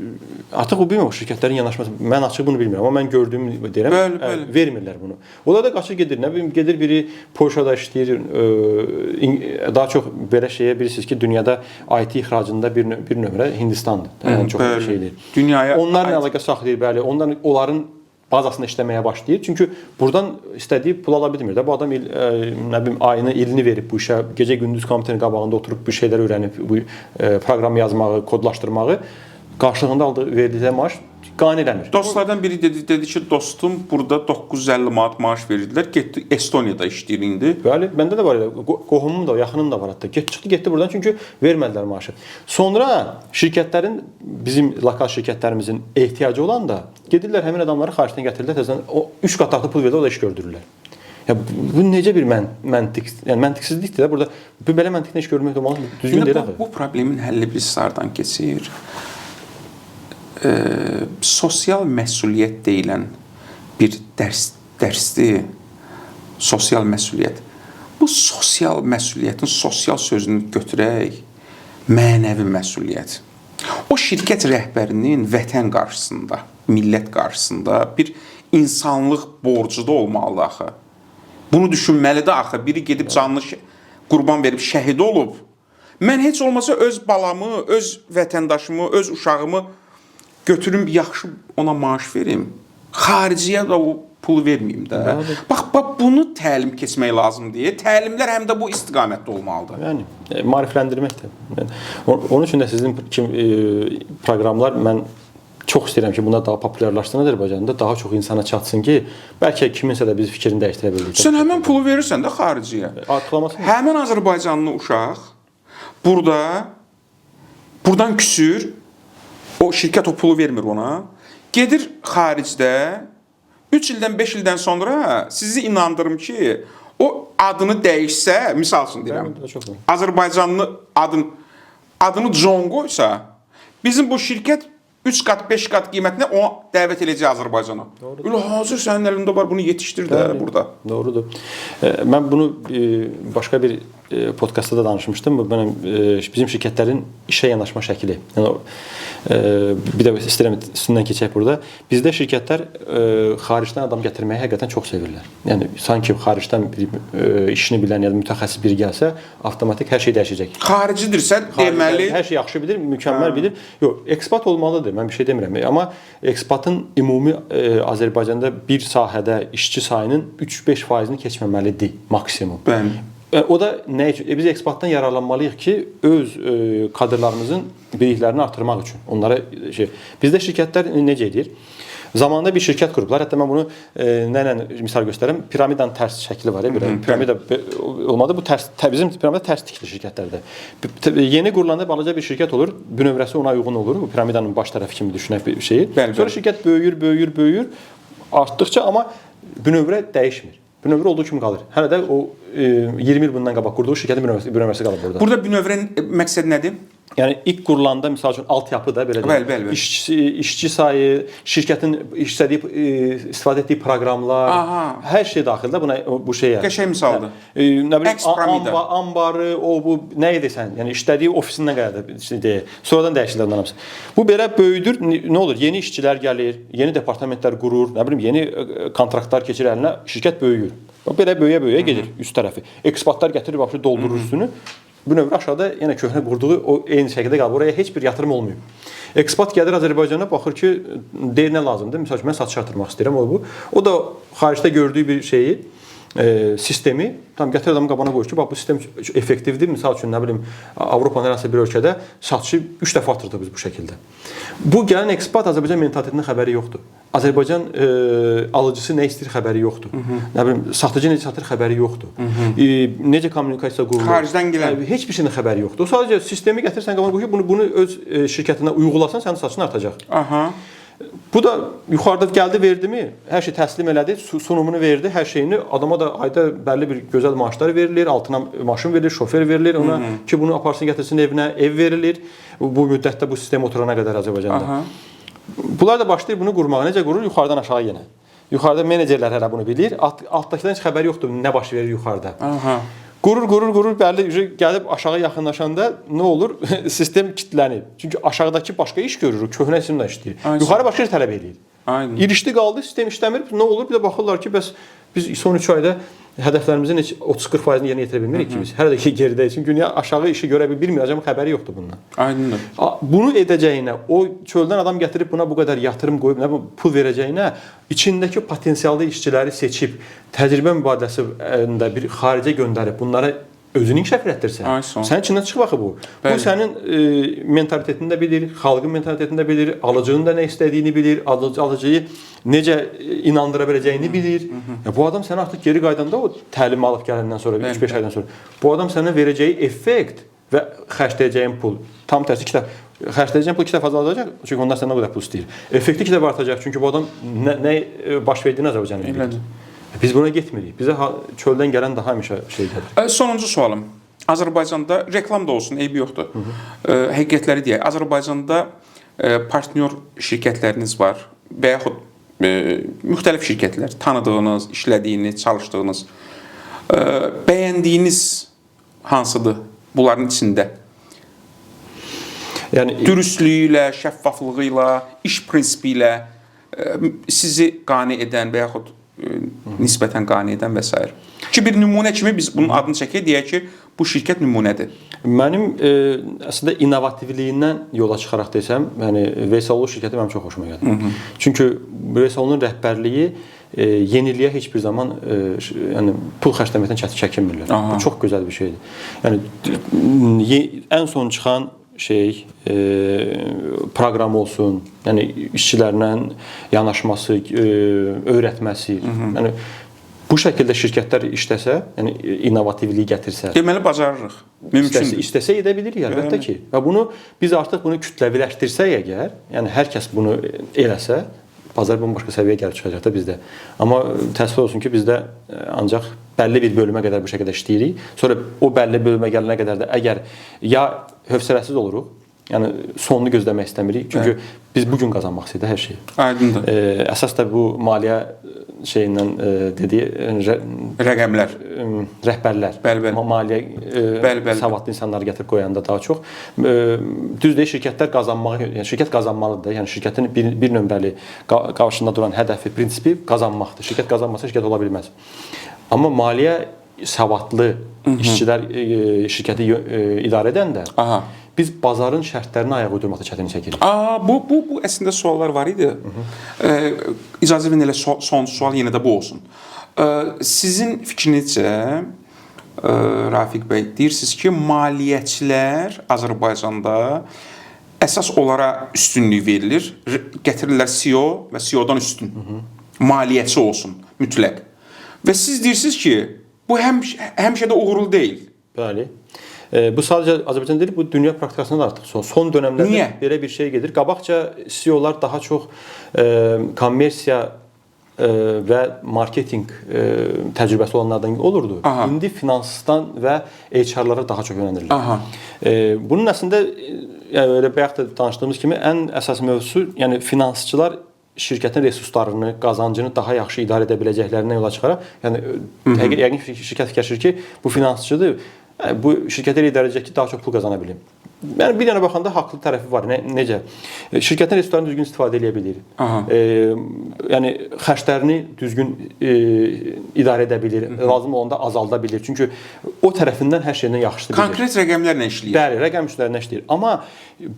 S1: Artıq o bilmirəm, şirkətlərin yanaşması. Mən açıq bunu bilmirəm, amma mən gördüyümü deyirəm.
S2: Bəli.
S1: Vermirlər bunu. Onlar da qaçır gedir. Nə bilim, gedir biri Polşada işləyir. Daha çox belə şeyə bilirsiniz ki, dünyada IT ixracında bir nömrə Hindistandır. Yəni çox şeydir.
S2: Dünyaya
S1: onlarla əlaqə saxlayır, bəli. Onların bazasında işləməyə başlayır. Çünki buradan istədiyi pul ala bilmir də. Bu adam nə bilim ayını, ilini verib bu işə, gecə-gündüz kompüterin qabağında oturub bu şeyləri öyrənib, bu proqram yazmağı, kodlaşdırmağı, qarşılığında aldığı verdikləri maaş qane eləmir.
S2: Dostlardan biri dedi ki, dostum burada 950 manat maaş verirdilər. Getdi Estoniyada işləyir indi.
S1: Bəli, məndə də var elə. Qohumum da, yaxınım da var hətta. Getdi buradan çünki vermədilər maaşı. Sonra şirkətlərin, bizim lokal şirkətlərimizin ehtiyacı olan da gedirlər həmin adamları xaricdən gətirirlər, təzədən o 3 qat artıq pul verir, o da iş gördürürlər. Ya bu necə bir məntiq, yəni məntiqsizlikdir də burada. Bu belə məntiqlə iş görmək olmaz, düzgün deyil axı.
S2: Bu problemin həlli bir sardan keçir. Sosial məsuliyyət deyilən bir dərsdir. Sosial məsuliyyət. Bu sosial məsuliyyətin sosial sözünü götürək, mənəvi məsuliyyət. O şirkət rəhbərinin vətən qarşısında, millət qarşısında bir insanlıq borcu da olmalı axı. Bunu düşünməlidir axı. Biri gedib canlı qurban verib şəhid olub. Mən heç olmasa öz balamı, öz vətəndaşımı, öz uşağımı götürüm, yaxşı ona maaş verim. Xariciyə də o pul verməyim də. Bax, bunu təlim keçmək lazımdır. Təlimlər həm də bu istiqamətdə olmalıdır.
S1: Yəni, maarifləndirməkdir. Onun üçün də sizin proqramlar mən çox istəyirəm ki, bunlar daha populyarlaşsın Azərbaycanda, daha çox insana çatsın ki, bəlkə kiminsə də biz fikrini dəyişdirə bilərik.
S2: Sən həmən pulu verirsən də xariciyə.
S1: Artıqlamasın.
S2: Həmən Azərbaycanlı uşaq buradan küsür, o şirkət o pulu vermir ona. Gedir xaricdə 3 ildən 5 ildən sonra sizi inandırım ki, o adını dəyişsə, misal üçün deyirəm. Azərbaycanlı adını John qoysa, bizim bu şirkət 3 qat, 5 qat qiymətinə ona dəvət edəcək Azərbaycana. Elə hazır sənin əlində var, bunu yetişdir də burada.
S1: Doğrudur. Mən bunu başqa bir podkastda da danışmışdım. Bizim şirkətlərin işə yanaşma şəkli. Yəni bir də istəyirəm üstündən keçək burada. Bizdə şirkətlər xaricdən adam gətirməyi həqiqətən çox sevirlər. Yəni sanki xaricdən bir işini bilən ya da mütəxəssis biri gəlsə, avtomatik hər şey dəyişəcək.
S2: Xaricidirsə deməli
S1: hər şey yaxşı bilir, mükəmməl bilir. Yox, ekspat olmalıdır. Mən bir şey demirəm. Amma ekspatın ümumi Azərbaycanda bir sahədə işçi sayının 3-5%-ni keçməməlidir maksimum. O da nə üçün? Biz eksportdan yararlanmalıyıq ki, öz kadrlarımızın biliklərini artırmaq üçün. Onlara bizdə şirkətlər necə edir? Zamanında bir şirkət qurublar. Hətta mən bunu nə misal göstərim. Piramidanın tərs şəkli var ya, bir piramida olmadı. Bu tərs bizim piramida tərs tikili şirkətlərdir. Yeni qurulanda balaca bir şirkət olur. Bünövrəsi ona uyğun olur. Bu piramidanın baş tərəfi kimi düşünək bir şeyi. Sonra şirkət böyüyür. Artdıqca amma bünövrə dəyişmir. Bünövrə olduğu kimi qalır. Hələ də o 20 il bundan qabaq qurduğu şirkətin bünövrəsi qalır burada.
S2: Burada bünövrənin məqsədi nədir?
S1: Yəni ilk qurulanda məsəl üçün altyapı da belə
S2: Bəli.
S1: işçi sayı, şirkətin istifadə etdiyi proqramlar, hər şey daxildə buna bu şeyə.
S2: Qəşəng misaldır.
S1: Nə bilim ambarı, bu nə edirsən? Yəni işlədiyi ofisindən qədər sonradan dəyişirlər onların hamısı. Bu belə böyüdür. Nə olur? Yeni işçilər gəlir, yeni departamentlər qurur, nə bilim yeni kontraktlar keçir əlinə, şirkət böyüyür. Belə böyüyə gedir üst tərəfi. Eksportlar gətirir, başlayır doldurur üstünü. Bünövrə aşağıda yenə köhnə qurduğu o eyni şəkildə qalır. Oraya heç bir yatırım olmuyor. Eksport gəlir Azərbaycana, baxır ki, deyir nə lazımdır. Məsəl üçün mən satış artırmaq istəyirəm o da xaricdə gördüyü bir şeyi, sistemi gətir adamın qabağına qoyur ki, bax bu sistem effektivdir. Məsəl üçün nə bilim Avropanın hər hansı bir ölkədə satışı 3 dəfə artırdıq biz bu şəkildə. Bu gələn eksport Azərbaycan mentalitetindən xəbəri yoxdur. Azərbaycan alıcısı nə istəyir xəbəri yoxdur. Nə bilim satıcı necə satır xəbəri yoxdur. Necə kommunikasiya qurulur?
S2: Xaricdən gələn
S1: heç bir şeyin xəbəri yoxdur. O sadəcə sistemi gətirsən qabağına qoyur ki, bunu öz şirkətinə uygulasan sənin satışın artacaq. Bu da yuxarıda gəldi, verdimi? Hər şey təslim elədi, sunumunu verdi, hər şeyini. Adama da ayda bəlli bir gözəl maaşlar verilir, altına maşın verilir, şofer verilir ona ki, bunu aparsın, gətirsin evinə, ev verilir. Bu müddətdə bu sistem oturana qədər Azərbaycanda. Bunlar da başlayır bunu qurmağa. Necə qurur? Yuxarıdan aşağı yenə. Yuxarıda menecerlər hələ bunu bilir. Altdakıdan heç xəbəri yoxdur nə baş verir yuxarıda. Qurur, bəlli gəlib aşağı yaxınlaşanda nə olur? Sistem kilitlənir. Çünki aşağıdakı başqa iş görür, köhnə sistemlə işləyir. Yuxarı başqa iş tələb edir. İrişdi qaldı, sistem işləmir. Nə olur? Bir də baxırlar ki, bəs biz son 3 ayda hədəflərimizin heç 30-40%-ni yerinə yetirə bilmirik ki biz. Hələ də ki geridəyik. Çünki dünya aşağı işi görə bilmir, amma xəbəri yoxdur bundan.
S2: Aydındır.
S1: Bunu edəcəyinə, o çöldən adam gətirib buna bu qədər yatırım qoyub, pul verəcəyinə, içindəki potensiallı işçiləri seçib, təcrübə mübadiləsində bir xaricə göndərib bunlara özünü inkişaf etdirsən. Sənin içindən çıxıb axı bu. Bu sənin mentalitetini də bilir, xalqın mentalitetini də bilir, alıcının da nə istədiyini bilir, alıcıyı necə inandıra biləcəyini bilir. Bu adam sənə artıq geri qaydanda o təlim alıb gələndən sonra, 3-5 aydan sonra bu adam sənə verəcəyi effekt və xərcləyəcəyin pul tam tərsi xərcləyəcəyin pul 2 dəfə azalacaq. Çünki onlar səndən o qədər pul istəyir. Effekti 2 dəfə artacaq. Çünki bu adam nə baş verdiyini Azərbaycanın bilir. Biz buna getmirik. Bizə çöldən gələn daha həmişə şey gəlir.
S2: Sonuncu sualım. Azərbaycanda reklam da olsun, eybi yoxdur. Həqiqətləri deyək. Azərbaycanda partnyor şirkətləriniz var və yaxud müxtəlif şirkətlər, tanıdığınız, işlədiyiniz, çalışdığınız, bəyəndiyiniz hansıdır bunların içində? Yəni dürüstlüyü ilə, şəffaflığı ilə, iş prinsipi ilə sizi qane edən və yaxud nisbətən qane edən və s. Ki, bir nümunə kimi biz bunun adını çəkək, deyək ki, bu şirkət nümunədir.
S1: Mənim əslində innovativliyindən yola çıxaraq desəm, yəni Veysaloğlu şirkəti mənim çox xoşuma gəlir. Çünki Veysaloğlu'nun rəhbərliyi yeniliyə heç bir zaman yəni pul xərcləməkdən çəkinmirlər. Bu çox gözəl bir şeydir. Yəni ən son çıxan proqram olsun, yəni işçilərlə yanaşması, öyrətməsi, yəni bu şəkildə şirkətlər işləsə, yəni innovativliyi gətirsə,
S2: deməli bacarırıq. Mümkündür.
S1: İstəsə edə bilirik əlbəttə ki. Və biz artıq bunu kütləviləşdirsək əgər, yəni hər kəs bunu eləsə, bazar bambaşqa səviyyəyə gəlib çıxacaq da bizdə. Amma təəssüf olsun ki, bizdə ancaq bəlli bir bölümə qədər bu şəkildə işləyirik. Sonra o bəlli bölümə gələnə qədər də əgər ya hövsələsiz oluruq, yəni sonunu gözləmək istəmirik. Çünki biz bu gün qazanmaq istəyirik hər şeyi.
S2: Aydındır.
S1: Əsas da bu maliyyə şeyindən dediyi
S2: rəqəmlər,
S1: rəhbərlər, maliyyə savadlı insanları gətirib qoyanda daha çox düzdür, şirkətlər qazanmağı, yəni şirkət qazanmalıdır. Yəni şirkətin bir nömrəli qarşısında duran hədəfi, prinsipi qazanmaqdır. Şirkət qazanmasa şirkət ola bilməz. Amma maliyyə savadlı işçilər şirkəti idarə edəndə biz bazarın şərtlərini ayaq uydurmaqda çətinlik çəkirik.
S2: Bu əslində suallar var idi. İcazə verin elə son sual yenə də bu olsun. Sizin fikrinizcə Rafiq bəy, deyirsiniz ki, maliyyəçilər Azərbaycanda əsas onlara üstünlük verilir. Gətirirlər CEO və CEO-dan üstün. Maliyyəçi olsun, mütləq. Və siz deyirsiniz ki, bu həmişə də uğurlu deyil.
S1: Bəli. Bu sadəcə Azərbaycan deyil, bu dünya praktikasında da artıq son dönəmlərdə
S2: Niyə?
S1: belə bir şey gedir. Qabaqca CEO-lar daha çox kommersiya və marketinq təcrübəsi olanlardan olurdu.
S2: Aha.
S1: İndi finansdan və HR-lara daha çox yönəlirlər.
S2: Aha.
S1: Bunun əslində yəni elə bayaq da danışdığımız kimi ən əsas mövzusu, yəni finansçılar şirkətin resurslarını, qazancını daha yaxşı idarə edə biləcəklərindən yola çıxaraq, yəni yəqin şirkət fikirləşir ki, bu finansçıdır, bu şirkətə idarə edəcək ki, daha çox pul qazana bilim. Yəni bir yana baxanda haqlı tərəfi var. Necə? Şirkətin resurslarını düzgün istifadə edə bilir. Yəni xərclərini düzgün idarə edə bilir, lazım olanda azalda bilir. Çünki o tərəfindən hər şeydən yaxşısı bilir.
S2: Konkret rəqəmlərlə işləyir.
S1: Bəli, rəqəm üstlərində işləyir. Amma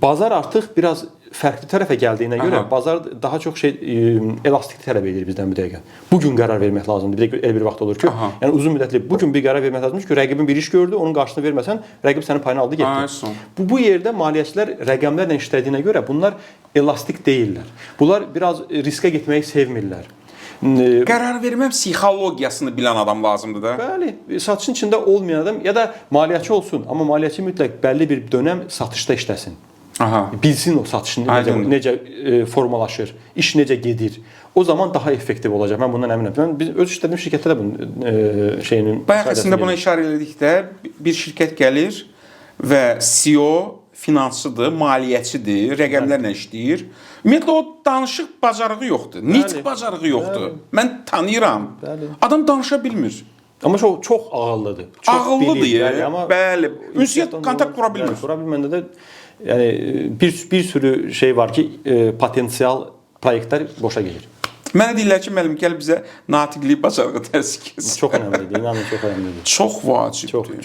S1: bazar artıq biraz fərqli tərəfə gəldiyinə görə bazar daha çox elastik tələb edir bizdən bu dəqiqə. Bu gün qərar vermək lazımdır. Bir də elə bir vaxt olur ki, yəni uzun müddətli bu gün bir qərar vermək lazımdır ki, rəqibin bir iş gördü, onun qarşısını verməsən, rəqib sənin payını aldı, getdi. Bu yerdə maliyyəçilər rəqəmlərlə işlədiyinə görə bunlar elastik deyillər. Bunlar biraz riskə getməyi sevmirlər.
S2: Qərar vermə psixologiyasını bilən adam lazımdır da.
S1: Bəli, satışın içində olmayan adam ya da maliyyəçi olsun, amma maliyyəçi mütləq bəlli bir dönəm satışda işləsin. Bilsin o satışın necə formalaşır, iş necə gedir. O zaman daha effektiv olacaq. Mən bundan əminəm. Mən öz işlədiyim şirkətdə də bunun şeyini
S2: bayaq əslində buna işarə etdikdə bir şirkət gəlir və CEO finansçıdır, maliyyəçidir, rəqəmlərlə işləyir. Ümumiyyətlə o danışıq bacarığı yoxdur. Nitq bacarığı yoxdur. Mən tanıyıram. Adam danışa bilmir.
S1: Amma çox ağıllıdır.
S2: Ağıllıdır. Bəli. Ünsiyyət kontakt qura bilmir.
S1: Qura bilməndə də yəni bir sürü şey var ki, potensial proyektlər boşa gedir.
S2: Mənə deyirlər ki, müəllim, gəl bizə natiqlik bacarığı dərsi kes.
S1: Çox önəmlidir, inanın çox önəmlidir.
S2: Çox vacibdir.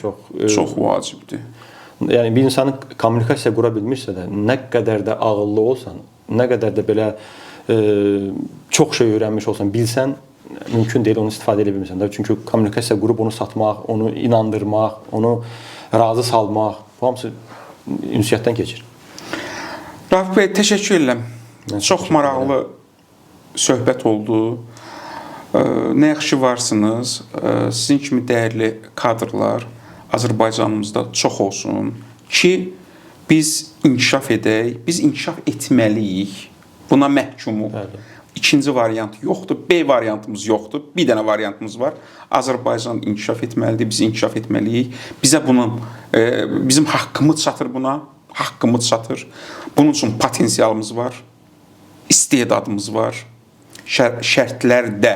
S2: Çox vacibdir.
S1: Yəni bir insanın kommunikasiya qura bilmirsə də, nə qədər də ağıllı olsan, nə qədər də belə çox şey öyrənmiş olsan, bilsən, mümkün deyil onu istifadə edə bilmirsən. Çünki kommunikasiya qurub onu satmaq, onu inandırmaq, onu razı salmaq, bu hamısı ünsiyyətdən keçir.
S2: Rafiq bəy, təşəkkür edirəm. Çox maraqlı söhbət oldu. Nə yaxşı varsınız. Sizin kimi dəyərli kadrlar Azərbaycanımızda çox olsun ki, biz inkişaf edək, biz inkişaf etməliyik. Buna məhkumuq. İkinci variant yoxdur, B variantımız yoxdur. Bir dənə variantımız var. Azərbaycan inkişaf etməlidir, biz inkişaf etməliyik. Bizə bunun, bizim haqqımız çatır buna, haqqımız çatır. Bunun üçün potensialımız var, istedadımız var. Şərtlər də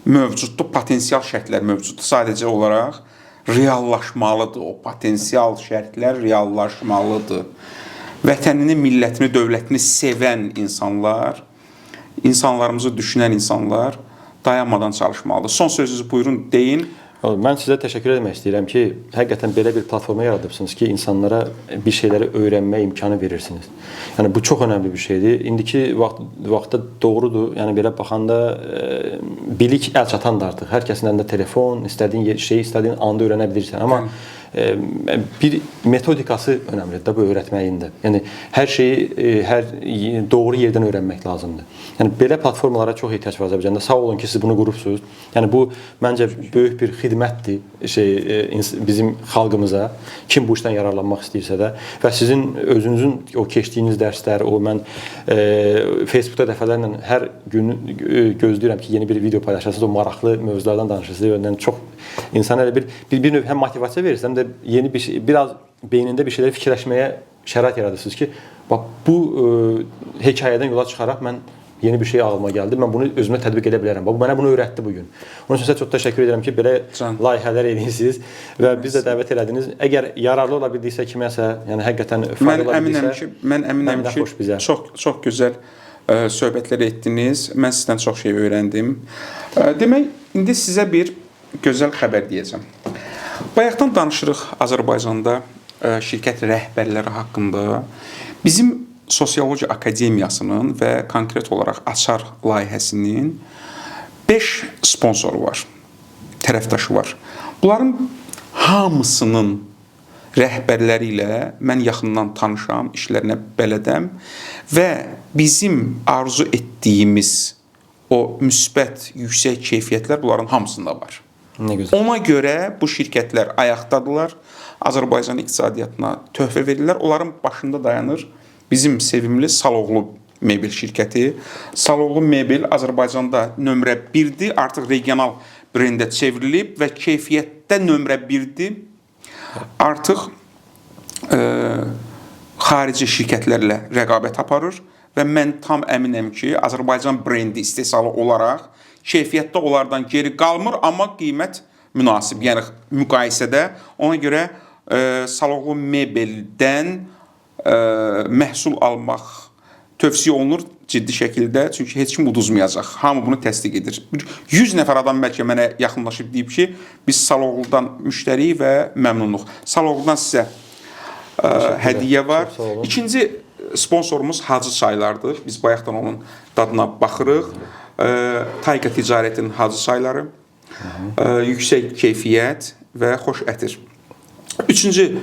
S2: mövcuddur, potensial şərtlər mövcuddur. Sadəcə olaraq reallaşmalıdır. O potensial şərtlər reallaşmalıdır. Vətənini, millətini, dövlətini sevən insanlar, insanlarımızı düşünən insanlar dayanmadan çalışmalıdır. Son sözünüzü buyurun, deyin.
S1: Mən sizə təşəkkür etmək istəyirəm ki, həqiqətən belə bir platforma yaradıbsınız ki, insanlara bir şeyləri öyrənmə imkanı verirsiniz. Yəni bu çox önəmli bir şeydir. İndiki vaxtda doğrudur. Yəni belə baxanda bilik əl çatandır artıq. Hər kəsin əlində telefon, istədiyin şeyi istədiyin anda öyrənə bilirsən. Amma bir metodikası önəmlidir də bu öyrətməyin də. Yəni hər şeyi doğru yerdən öyrənmək lazımdır. Yəni belə platformalara çox ehtiyac var Azərbaycanda. Sağ olun ki, siz bunu qurubsunuz. Yəni bu məncə böyük bir xidmətdir bizim xalqımıza. Kim bu işdən yararlanmaq istəyirsə də və sizin özünüzün o keçdiyiniz dərslər, o mən Facebookda dəfələrlə hər gün gözləyirəm ki, yeni bir video paylaşasınız, o maraqlı mövzulardan danışırsınız. Yəni çox insan elə bir növ həm motivasiya verir, həm də yeni bir şey, biraz beynində bir şeyləri fikirləşməyə şərait yaradırsınız ki, bax bu hekayədən yola çıxaraq mən yeni bir şey ağlıma gəldi. Mən bunu özümə tətbiq edə bilərəm. Bu mənə bunu öyrətdi bu gün. Onun üçün sizə çox təşəkkür edirəm ki, belə layihələr edirsiniz və biz də dəvət elədiniz. Əgər yararlı ola bildiksə kiməsə, yəni həqiqətən faydalı ola bildiksə,
S2: mən əminəm ki, çox gözəl söhbətlər etdiniz. Mən sizdən çox şey öyrəndim. Demək, indi sizə bir gözəl xəbər deyəcəm. Bayaqdan danışırıq Azərbaycanda şirkət rəhbərləri haqqında. Bizim Sosiologiya Akademiyasının və konkret olaraq Açar layihəsinin 5 sponsoru var, tərəfdaşı var. Bunların hamısının rəhbərləri ilə mən yaxından tanışam, işlərinə bələdəm və bizim arzu etdiyimiz o müsbət, yüksək keyfiyyətlər bunların hamısında var.
S1: Nə gözəl.
S2: Ona görə bu şirkətlər ayaqdadılar, Azərbaycan iqtisadiyyatına töhfə verirlər. Onların başında dayanır bizim sevimli Saloğlu Mebel şirkəti. Saloğlu Mebel Azərbaycanda nömrə 1-dir, artıq regional brendə çevrilib və keyfiyyətdə nömrə 1-dir. Artıq xarici şirkətlərlə rəqabət aparır və mən tam əminəm ki, Azərbaycan brendi istehsalı olaraq keyfiyyətdə onlardan geri qalmır, amma qiymət münasib, yəni müqayisədə. Ona görə Saloğlu Mebeldən məhsul almaq tövsiyə olunur ciddi şəkildə, çünki heç kim uduzmayacaq. Hamı bunu təsdiq edir. 100 nəfər adam bəlkə mənə yaxınlaşıb deyib ki, biz Saloğludan müştəriyik və məmnunluq. Saloğludan sizə hədiyyə var. İkinci sponsorumuz Hacı çaylardır. Biz bayaqdan onun dadına baxırıq. Tayka Ticarətin Hacı çayları. Yüksək keyfiyyət və xoş ətir. Üçüncü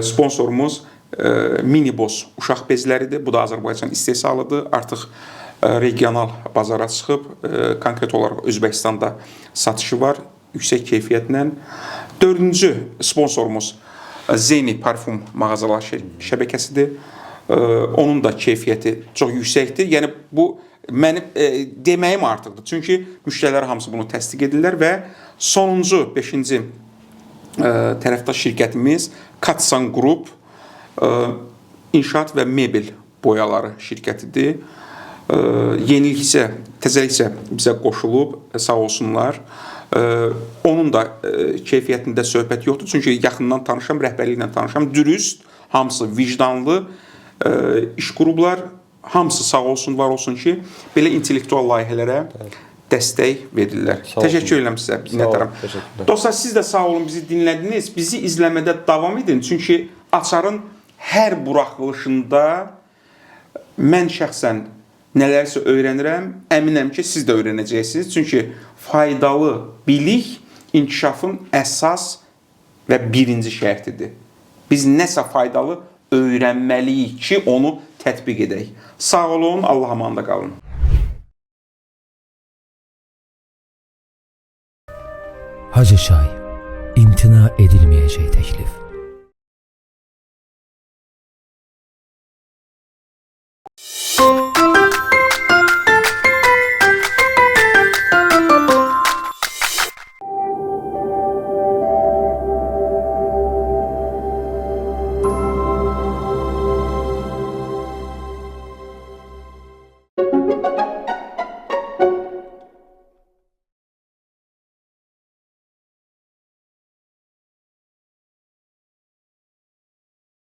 S2: sponsorumuz Minibos uşaq bezləridir. Bu da Azərbaycan istehsalıdır. Artıq regional bazara çıxıb, konkret olaraq Özbəkistanda satışı var yüksək keyfiyyətlə. Dördüncü sponsorumuz Zeyni parfum mağazalar şəbəkəsidir. Onun da keyfiyyəti çox yüksəkdir. Yəni bu mənim deməyim artıqdır. Çünki müştərilər hamısı bunu təsdiq edirlər və sonuncu 5-ci tərəfdaş şirkətimiz Katsan Group inşaat və mebel boyaları şirkətidir. Yeniliksə, təzəliksə bizə qoşulub, sağ olsunlar. Onun da keyfiyyətində söhbət yoxdur. Çünki yaxından tanışam, rəhbərliklə tanışam. Dürüst, hamısı vicdanlı iş qurublar. Hamısı sağ olsun, var olsun ki, belə intellektual layihələrə dəstək verirlər. Təşəkkür edirəm sizə. Dostlar, siz də sağ olun, bizi dinlədiniz. Bizi izləmədə davam edin. Çünki Açarın hər buraxılışında mən şəxsən nələrsə öyrənirəm. Əminəm ki, siz də öyrənəcəksiniz. Çünki faydalı bilik inkişafın əsas və birinci şərtidir. Biz nəsə faydalı öyrənməliyik ki, onu tətbiq edək. Sağ olun, Allah'a əmanət qalın.
S5: Hacı çay, imtina edilmeyecek teklif.